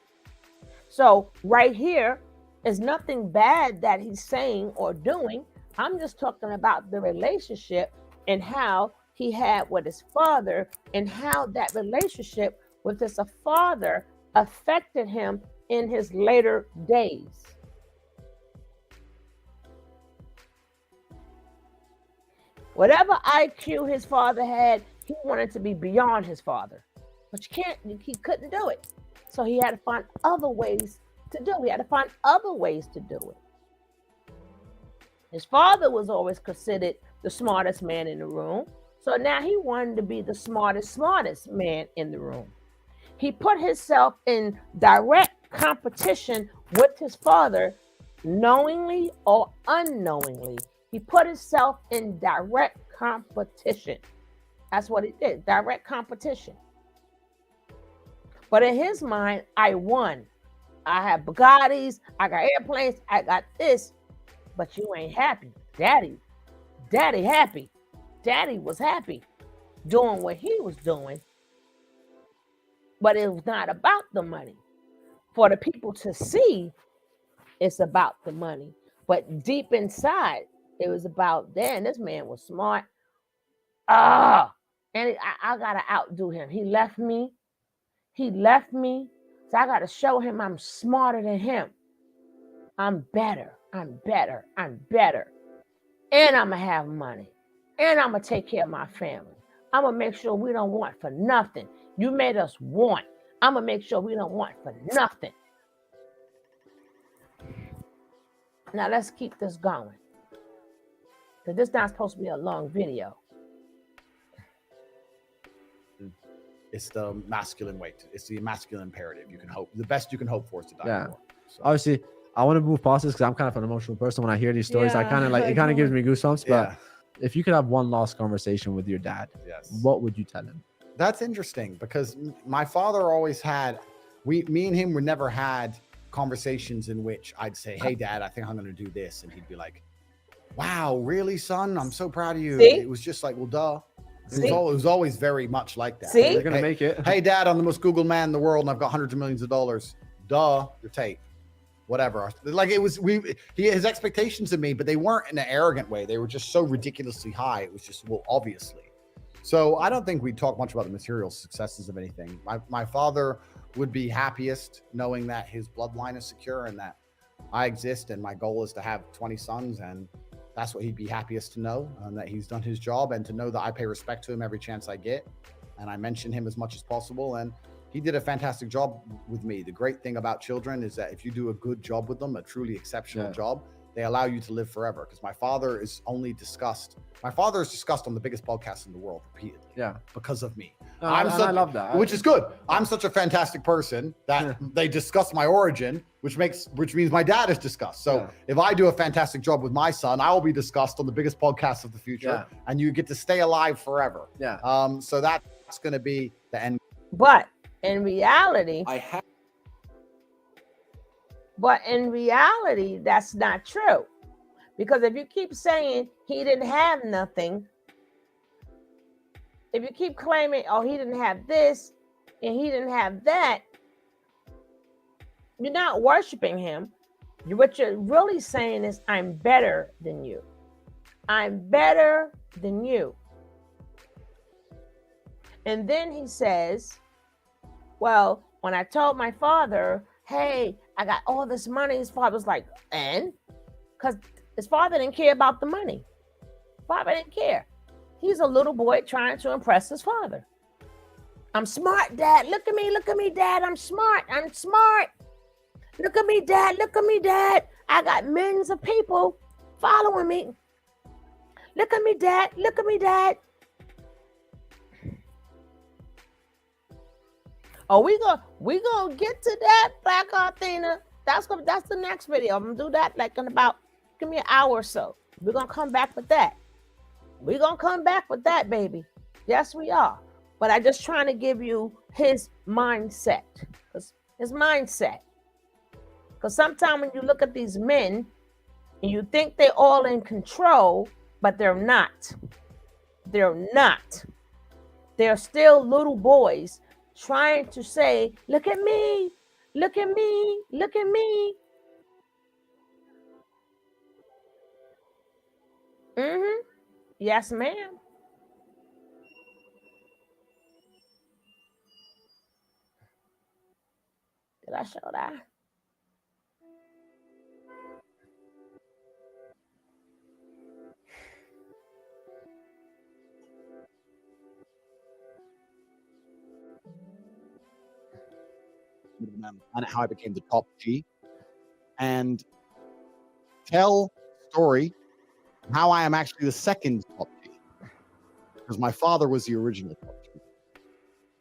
So right here is nothing bad that he's saying or doing. I'm just talking about the relationship and how he had with his father and how that relationship with his father affected him in his later days. Whatever IQ his father had, he wanted to be beyond his father. But he couldn't do it. So he had to find other ways to do it. He had to find other ways to do it. His father was always considered the smartest man in the room. So now he wanted to be the smartest man in the room. He put himself in direct competition with his father, knowingly or unknowingly. He put himself in direct competition. That's what he did, direct competition. But in his mind, I won. I have Bugattis, I got airplanes, I got this, but you ain't happy. Daddy happy. Daddy was happy doing what he was doing, but it was not about the money. For the people to see, it's about the money. But deep inside, it was about, damn, this man was smart. And I got to outdo him. He left me. So I got to show him I'm smarter than him. I'm better. And I'm going to have money. And I'm going to take care of my family. I'm going to make sure we don't want for nothing. You made us want. I'm going to make sure we don't want for nothing. Now let's keep this going. Because this is not supposed to be a long video. It's the masculine weight. It's the masculine imperative. You can hope. The best you can hope for is to die. Yeah. So. Obviously, I want to move past this because I'm kind of an emotional person. When I hear these stories, I kind of like, it kind of gives me goosebumps. But if you could have one last conversation with your dad, what would you tell him? That's interesting because my father always had, me and him would never had conversations in which I'd say, hey, Dad, I think I'm going to do this. And he'd be like, wow, really, son? I'm so proud of you. See? It was just like, well, duh. It was always very much like that. See? They're going to make it. Hey, Dad, I'm the most Googled man in the world and I've got hundreds of millions of dollars. Duh, you're Tate. Whatever. Like it was, his expectations of me, but they weren't in an arrogant way. They were just so ridiculously high. It was just, well, obviously. So I don't think we talk much about the material successes of anything. My father would be happiest knowing that his bloodline is secure and that I exist and my goal is to have 20 sons, and that's what he'd be happiest to know, and that he's done his job, and to know that I pay respect to him every chance I get and I mention him as much as possible. And he did a fantastic job with me. The great thing about children is that if you do a good job with them, a truly exceptional job, they allow you to live forever. Because my father is discussed on the biggest podcast in the world repeatedly. Yeah. Because of me. I love that. Which is good. I'm such a fantastic person that they discuss my origin, which means my dad is discussed. So if I do a fantastic job with my son, I will be discussed on the biggest podcast of the future, and you get to stay alive forever. Yeah. So that's going to be the end. But in reality, that's not true. Because if you keep saying he didn't have nothing, if you keep claiming, oh, he didn't have this and he didn't have that, you're not worshiping him. What you're really saying is, I'm better than you. I'm better than you. And then he says, well, when I told my father, hey, I got all this money, his father was like, and? Because his father didn't care about the money. Father didn't care. He's a little boy trying to impress his father. I'm smart, Dad. Look at me, Dad. I'm smart. Look at me, Dad. I got millions of people following me. Look at me, Dad. Oh, we gonna get to that, Black Athena. That's the next video. I'm gonna do that like in about, give me an hour or so. We're gonna come back with that. We're gonna come back with that, baby. Yes, we are. But I just trying to give you his mindset. His mindset. Because sometimes when you look at these men and you think they're all in control, but they're not. They're not. They're still little boys trying to say, look at me, look at me, look at me. Mm-hmm. Yes, ma'am. Did I show that? And how I became the top G, and tell story how I am actually the second top G, because my father was the original top G,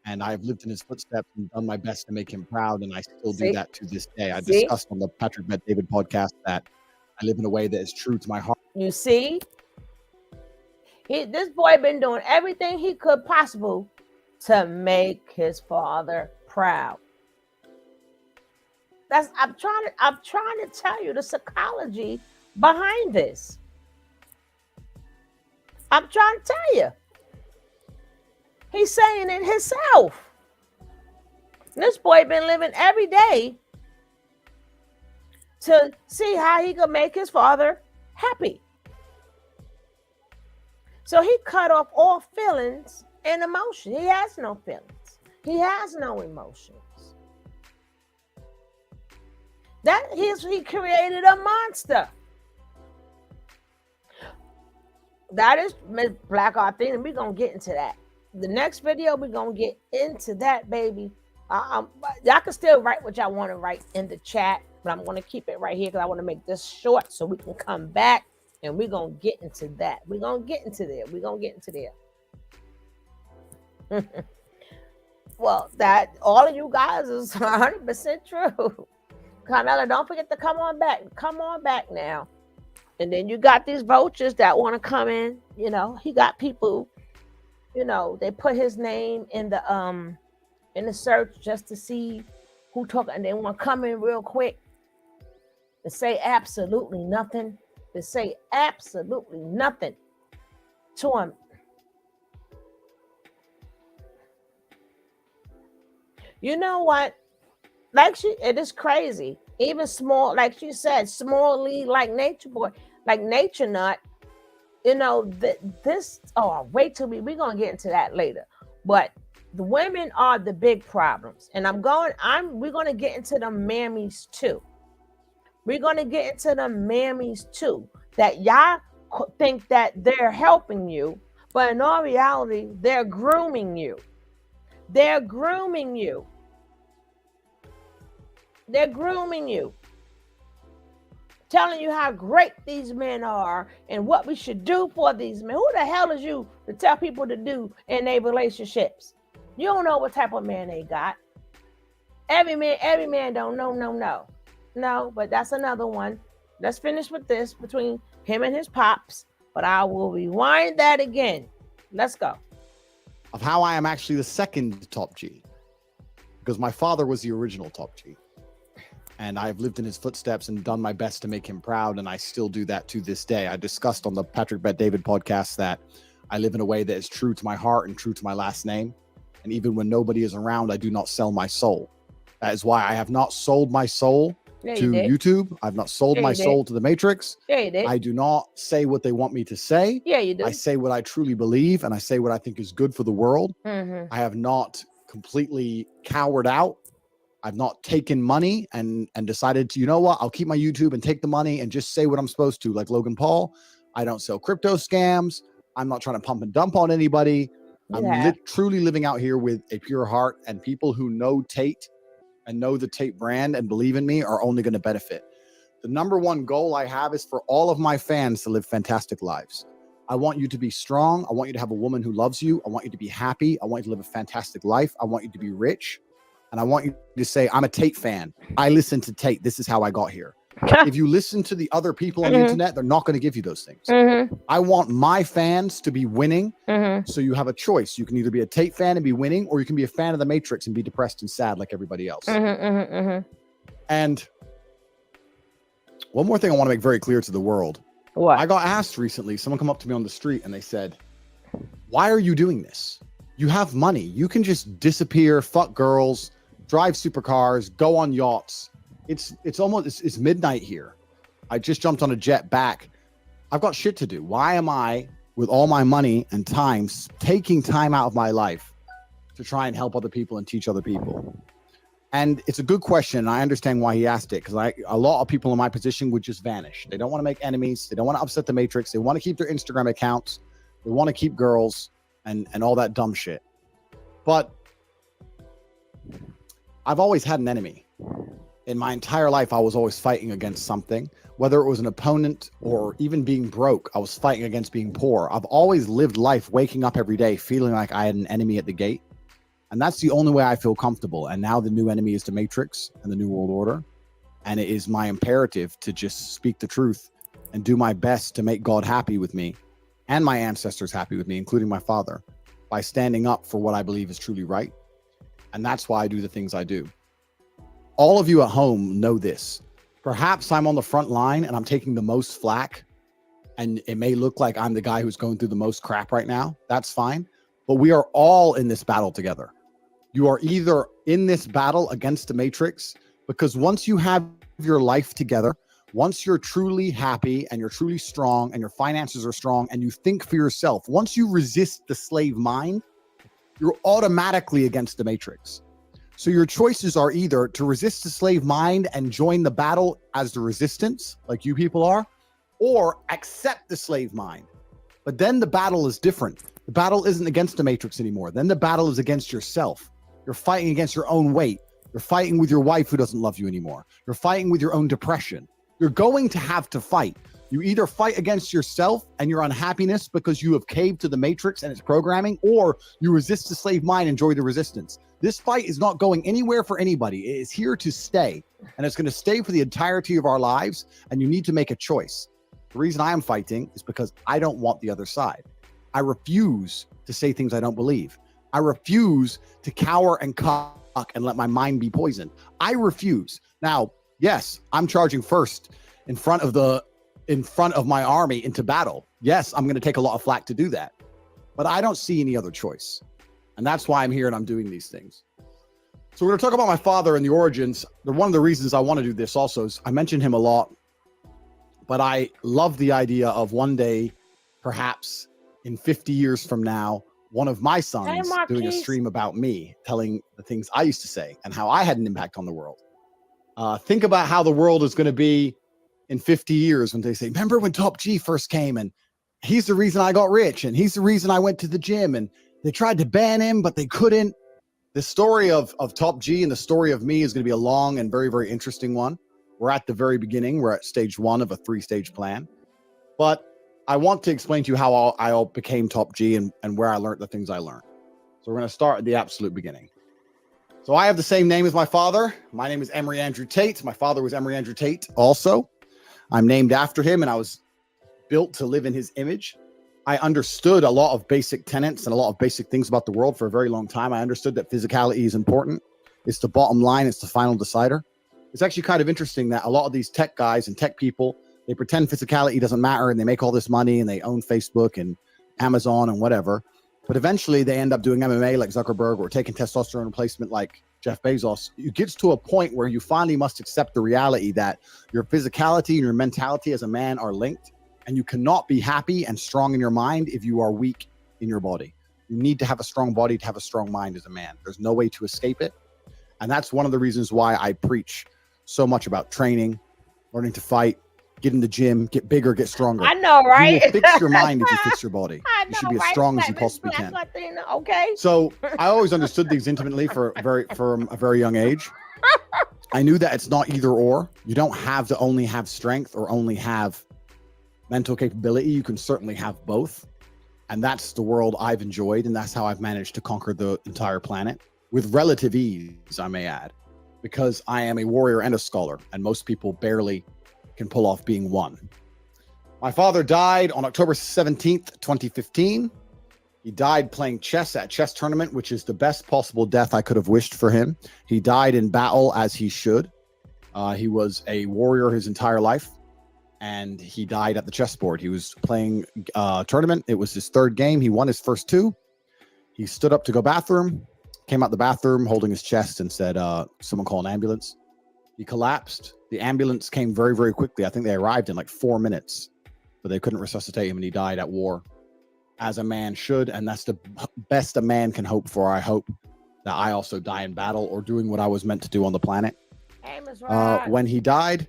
and I've lived in his footsteps and done my best to make him proud, and I still do See? that to this day. I See? discussed on the Patrick Bet David podcast that I live in a way that is true to my heart. You see? This boy been doing everything he could possible to make his father proud. I'm trying to tell you the psychology behind this. I'm trying to tell you. He's saying it himself. This boy been living every day to see how he could make his father happy. So he cut off all feelings and emotion. He has no feelings. He has no emotions. He created a monster. That is Miss Black Art thing, and we're gonna get into that. The next video, we're gonna get into that, baby. Y'all can still write what y'all want to write in the chat, but I'm gonna keep it right here because I want to make this short so we can come back and we're gonna get into that. We're gonna get into there. We're gonna get into there. Well, that all of you guys is 100% true. Carmela, don't forget to come on back. Come on back now. And then you got these vultures that want to come in. You know, he got people, you know, they put his name in the search just to see who talking, and they want to come in real quick to say absolutely nothing. To say absolutely nothing to him. You know what? Like it is crazy. Even small, like she said, small league, like Nature Boy, like Nature Nut. You know, wait till we're gonna get into that later. But the women are the big problems. And we're gonna get into the mammies too. We're gonna get into the mammies too. That y'all think that they're helping you, but in all reality, they're grooming you. They're grooming you. They're grooming you. Telling you how great these men are and what we should do for these men. Who the hell is you to tell people to do in their relationships? You don't know what type of man they got. Every man don't know. No, but that's another one. Let's finish with this between him and his pops. But I will rewind that again. Let's go. Of how I am actually the second top G, because my father was the original top G. And I've lived in his footsteps and done my best to make him proud, and I still do that to this day. I discussed on the Patrick Bet David podcast that I live in a way that is true to my heart and true to my last name. And even when nobody is around, I do not sell my soul. That is why I have not sold my soul to YouTube. I've not sold my soul to the Matrix. Yeah, you did. I do not say what they want me to say. Yeah, you do. I say what I truly believe, and I say what I think is good for the world. Mm-hmm. I have not completely cowered out. I've not taken money and decided to, you know what, I'll keep my YouTube and take the money and just say what I'm supposed to, like Logan Paul. I don't sell crypto scams. I'm not trying to pump and dump on anybody. I'm truly living out here with a pure heart, and people who know Tate and know the Tate brand and believe in me are only going to benefit. The number one goal I have is for all of my fans to live fantastic lives. I want you to be strong. I want you to have a woman who loves you. I want you to be happy. I want you to live a fantastic life. I want you to be rich. And I want you to say, I'm a Tate fan. I listen to Tate. This is how I got here. If you listen to the other people on the Mhm. internet, they're not going to give you those things. Mm-hmm. I want my fans to be winning. Mm-hmm. So you have a choice. You can either be a Tate fan and be winning, or you can be a fan of the Matrix and be depressed and sad like everybody else. Mm-hmm. Mm-hmm. Mm-hmm. And one more thing I want to make very clear to the world. What? I got asked recently, someone come up to me on the street and they said, why are you doing this? You have money. You can just disappear, fuck girls, drive supercars, go on yachts. It's almost, it's midnight here. I just jumped on a jet back. I've got shit to do. Why am I, with all my money and time, taking time out of my life to try and help other people and teach other people? And it's a good question. And I understand why he asked it, because a lot of people in my position would just vanish. They don't want to make enemies. They don't want to upset the Matrix. They want to keep their Instagram accounts. They want to keep girls and all that dumb shit. But I've always had an enemy. In my entire life, I was always fighting against something, whether it was an opponent or even being broke. I was fighting against being poor. I've always lived life waking up every day feeling like I had an enemy at the gate. And that's the only way I feel comfortable. And now the new enemy is the Matrix and the New World Order. And it is my imperative to just speak the truth and do my best to make God happy with me and my ancestors happy with me, including my father, by standing up for what I believe is truly right. And that's why I do the things I do. All of you at home know this. Perhaps I'm on the front line and I'm taking the most flack, and it may look like I'm the guy who's going through the most crap right now. That's fine. But we are all in this battle together. You are either in this battle against the Matrix, because once you have your life together, once you're truly happy and you're truly strong and your finances are strong and you think for yourself, once you resist the slave mind, you're automatically against the Matrix. So your choices are either to resist the slave mind and join the battle as the resistance, like you people are, or accept the slave mind. But then the battle is different. The battle isn't against the Matrix anymore. Then the battle is against yourself. You're fighting against your own weight. You're fighting with your wife who doesn't love you anymore. You're fighting with your own depression. You're going to have to fight. You either fight against yourself and your unhappiness because you have caved to the Matrix and its programming, or you resist the slave mind and enjoy the resistance. This fight is not going anywhere for anybody. It is here to stay, and it's going to stay for the entirety of our lives, and you need to make a choice. The reason I am fighting is because I don't want the other side. I refuse to say things I don't believe. I refuse to cower and cock and let my mind be poisoned. I refuse. Now, yes, I'm charging first in front of my army into battle. Yes, I'm going to take a lot of flack to do that, but I don't see any other choice. And that's why I'm here and I'm doing these things. So we're going to talk about my father and the origins. One of the reasons I want to do this also is I mention him a lot, but I love the idea of one day, perhaps in 50 years from now, one of my sons doing a stream about me, telling the things I used to say and how I had an impact on the world. Think about how the world is going to be in 50 years when they say, remember when Top G first came and he's the reason I got rich and he's the reason I went to the gym and they tried to ban him, but they couldn't. The story of Top G and the story of me is going to be a long and very, very interesting one. We're at the very beginning. We're at stage 1 of a 3-stage plan. But I want to explain to you how I became Top G and where I learned the things I learned. So we're going to start at the absolute beginning. So I have the same name as my father. My name is Emery Andrew Tate. My father was Emery Andrew Tate also. I'm named after him, and I was built to live in his image. I understood a lot of basic tenets and a lot of basic things about the world for a very long time. I understood that physicality is important. It's the bottom line. It's the final decider. It's actually kind of interesting that a lot of these tech guys and tech people, they pretend physicality doesn't matter and they make all this money and they own Facebook and Amazon and whatever. But eventually they end up doing MMA like Zuckerberg or taking testosterone replacement like Jeff Bezos. It gets to a point where you finally must accept the reality that your physicality and your mentality as a man are linked. And you cannot be happy and strong in your mind if you are weak in your body. You need to have a strong body to have a strong mind as a man. There's no way to escape it. And that's one of the reasons why I preach so much about training, learning to fight, get in the gym, get bigger, get stronger. I know, right? You will fix your mind if you fix your body. I You should know, be as right? strong as you Like, possibly Black can. Latina, okay. So I always understood these intimately from a very young age. I knew that it's not either or. You don't have to only have strength or only have mental capability. You can certainly have both. And that's the world I've enjoyed. And that's how I've managed to conquer the entire planet with relative ease, I may add, because I am a warrior and a scholar. And most people barely can pull off being one. My father died on October 17th, 2015. He died playing chess at a chess tournament, which is the best possible death I could have wished for him. He died in battle as he should. He was a warrior his entire life, and he died at the chessboard. He was playing a tournament. It was his third game. He won his first two. He stood up to go bathroom, came out the bathroom holding his chest and said, someone call an ambulance. He collapsed. The ambulance came very, very quickly. I think they arrived in like 4 minutes, but they couldn't resuscitate him, and he died at war, as a man should. And that's the best a man can hope for. I hope that I also die in battle or doing what I was meant to do on the planet. When he died,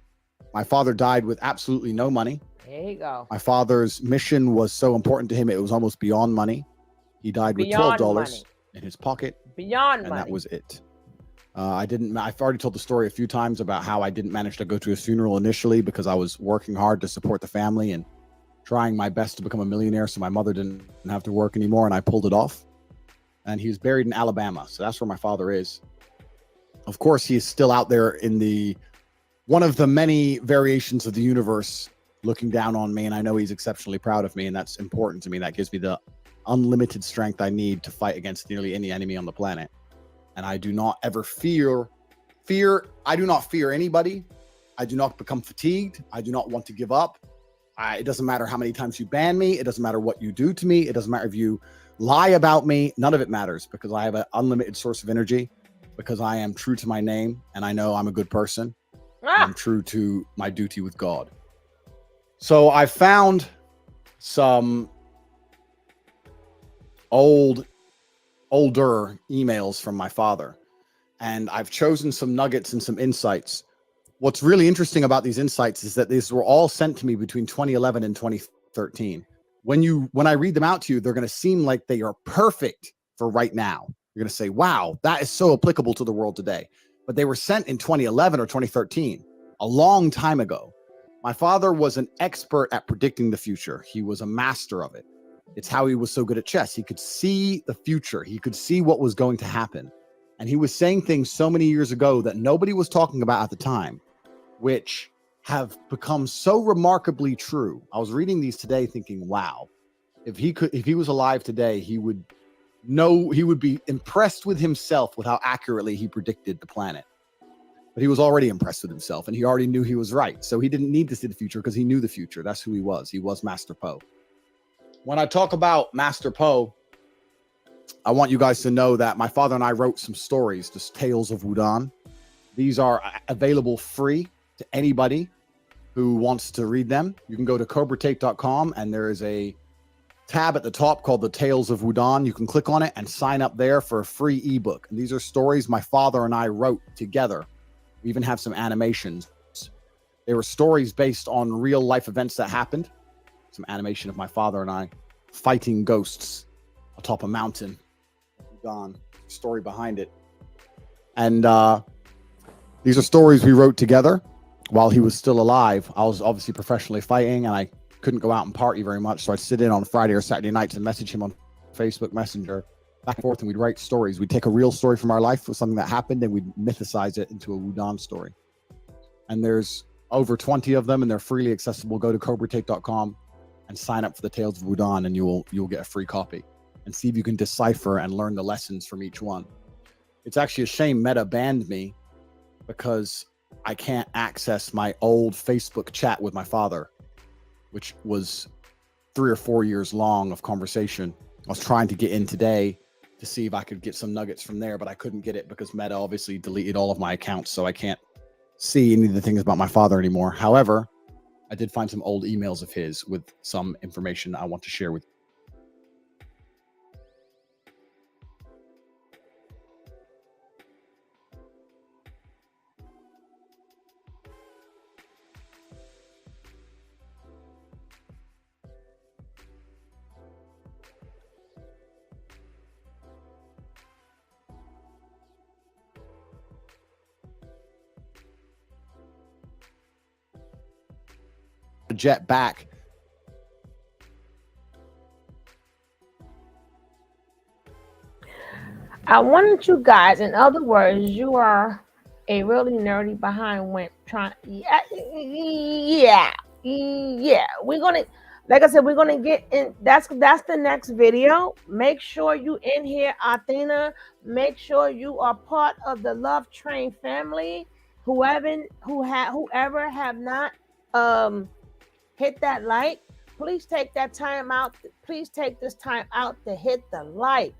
my father died with absolutely no money. There you go. My father's mission was so important to him, it was almost beyond money. He died with Beyond $12 money. in his pocket, Beyond and money. that was it. I've already told the story a few times about how I didn't manage to go to his funeral initially because I was working hard to support the family and trying my best to become a millionaire so my mother didn't have to work anymore, and I pulled it off. And he was buried in Alabama, so that's where my father is. Of course, he is still out there in one of the many variations of the universe looking down on me, and I know he's exceptionally proud of me, and that's important to me. That gives me the unlimited strength I need to fight against nearly any enemy on the planet. And I do not ever fear. I do not fear anybody. I do not become fatigued. I do not want to give up. It doesn't matter how many times you ban me. It doesn't matter what you do to me. It doesn't matter if you lie about me. None of it matters, because I have an unlimited source of energy, because I am true to my name, and I know I'm a good person. I'm true to my duty with God. So I found some older emails from my father, and I've chosen some nuggets and some insights. What's really interesting about these insights is that these were all sent to me between 2011 and 2013. When I read them out to you, they're going to seem like they are perfect for right now. You're going to say, wow, that is so applicable to the world today. But they were sent in 2011 or 2013, a long time ago. My father was an expert at predicting the future. He was a master of it. It's how he was so good at chess. He could see the future. He could see what was going to happen. And he was saying things so many years ago that nobody was talking about at the time, which have become so remarkably true. I was reading these today thinking, wow, if he was alive today, he would be impressed with himself with how accurately he predicted the planet. But he was already impressed with himself, and he already knew he was right. So he didn't need to see the future because he knew the future. That's who he was. He was Master Po. When I talk about Master Po, I want you guys to know that my father and I wrote some stories, just Tales of Wudan. These are available free to anybody who wants to read them. You can go to cobratate.com, and there is a tab at the top called the Tales of Wudan. You can click on it and sign up there for a free ebook. And these are stories my father and I wrote together. We even have some animations. They were stories based on real life events that happened. Some animation of my father and I fighting ghosts atop a mountain. Wudan, story behind it. And these are stories we wrote together while he was still alive. I was obviously professionally fighting, and I couldn't go out and party very much, so I'd sit in on Friday or Saturday nights and message him on Facebook Messenger back and forth, and we'd write stories. We'd take a real story from our life with something that happened, and we'd mythicize it into a Wudan story. And there's over 20 of them, and they're freely accessible. Go to cobratate.com and sign up for the Tales of Wudan, and you'll get a free copy and see if you can decipher and learn the lessons from each one. It's actually a shame Meta banned me, because I can't access my old Facebook chat with my father, which was 3 or 4 years long of conversation. I was trying to get in today to see if I could get some nuggets from there, but I couldn't get it because Meta obviously deleted all of my accounts, so I can't see any of the things about my father anymore. However, I did find some old emails of his with some information I want to share with you. Jet back. I wanted you guys, in other words, you are a really nerdy behind went trying. Yeah. We're gonna, like I said, we're gonna get in. That's the next video. Make sure you in here, Athena. Make sure you are part of the Love Train family. Whoever have not hit that like, please take that time out. Please take this time out to hit the like.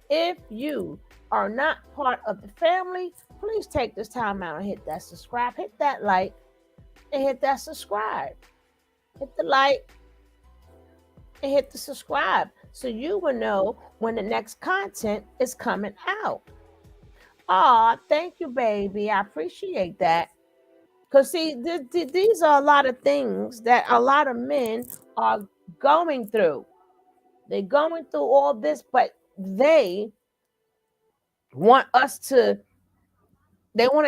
If you are not part of the family, please take this time out and hit that subscribe, hit that like, and hit that subscribe. Hit the like and hit the subscribe so you will know when the next content is coming out. Aw, thank you, baby. I appreciate that. Because, see, these are a lot of things that a lot of men are going through. They're going through all this, but they want to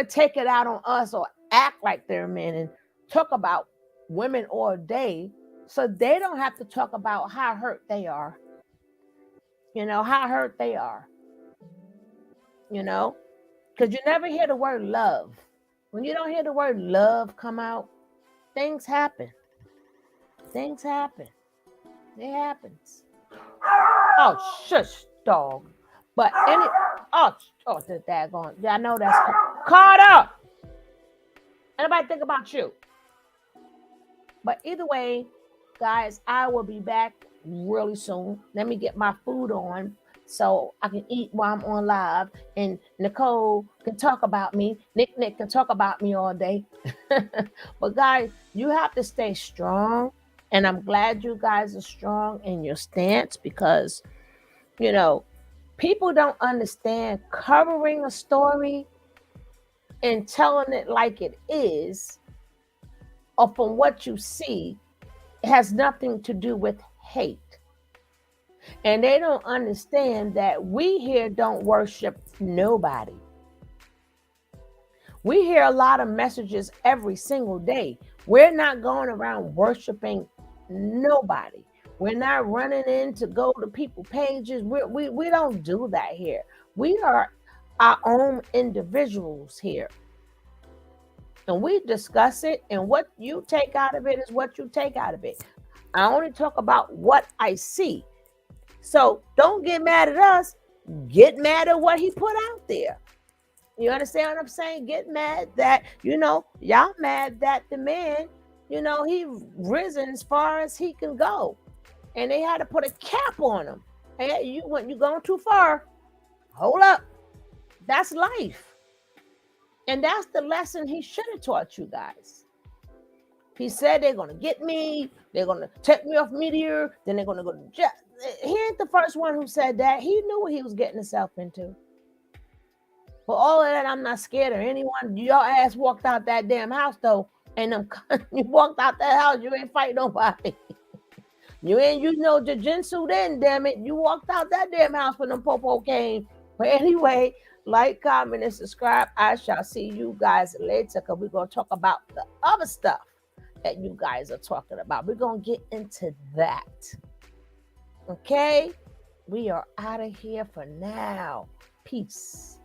take it out on us or act like they're men and talk about women all day so they don't have to talk about how hurt they are. How hurt they are. Because you never hear the word love. When you don't hear the word love come out, things happen. Things happen. It happens. Oh, shush, dog. But the daggone. Yeah, I know that's caught up. Anybody think about you? But either way, guys, I will be back really soon. Let me get my food on so I can eat while I'm on live. And Nicole can talk about me. Nick can talk about me all day. But guys, you have to stay strong. And I'm glad you guys are strong in your stance because, people don't understand covering a story and telling it like it is, or from what you see, it has nothing to do with hate. And they don't understand that we here don't worship nobody. We hear a lot of messages every single day. We're not going around worshiping nobody. We're not running in to go to people's pages. We don't do that here. We are our own individuals here. And we discuss it, and what you take out of it is what you take out of it. I only talk about what I see. So don't get mad at us. Get mad at what he put out there. You understand what I'm saying? Get mad that, y'all mad that the man, he risen as far as he can go. And they had to put a cap on him. Hey, you going too far. Hold up. That's life. And that's the lesson he should have taught you guys. He said they're going to get me. They're going to take me off meteor. Then they're going to go to jail. He ain't the first one who said that. He knew what he was getting himself into. For all of that, I'm not scared of anyone. Your ass walked out that damn house, though. And you walked out that house. You ain't fight nobody. You ain't use no jujitsu then, damn it. You walked out that damn house when them popo came. But anyway, like, comment, and subscribe. I shall see you guys later because we're going to talk about the other stuff that you guys are talking about. We're going to get into that. Okay? We are out of here for now. Peace.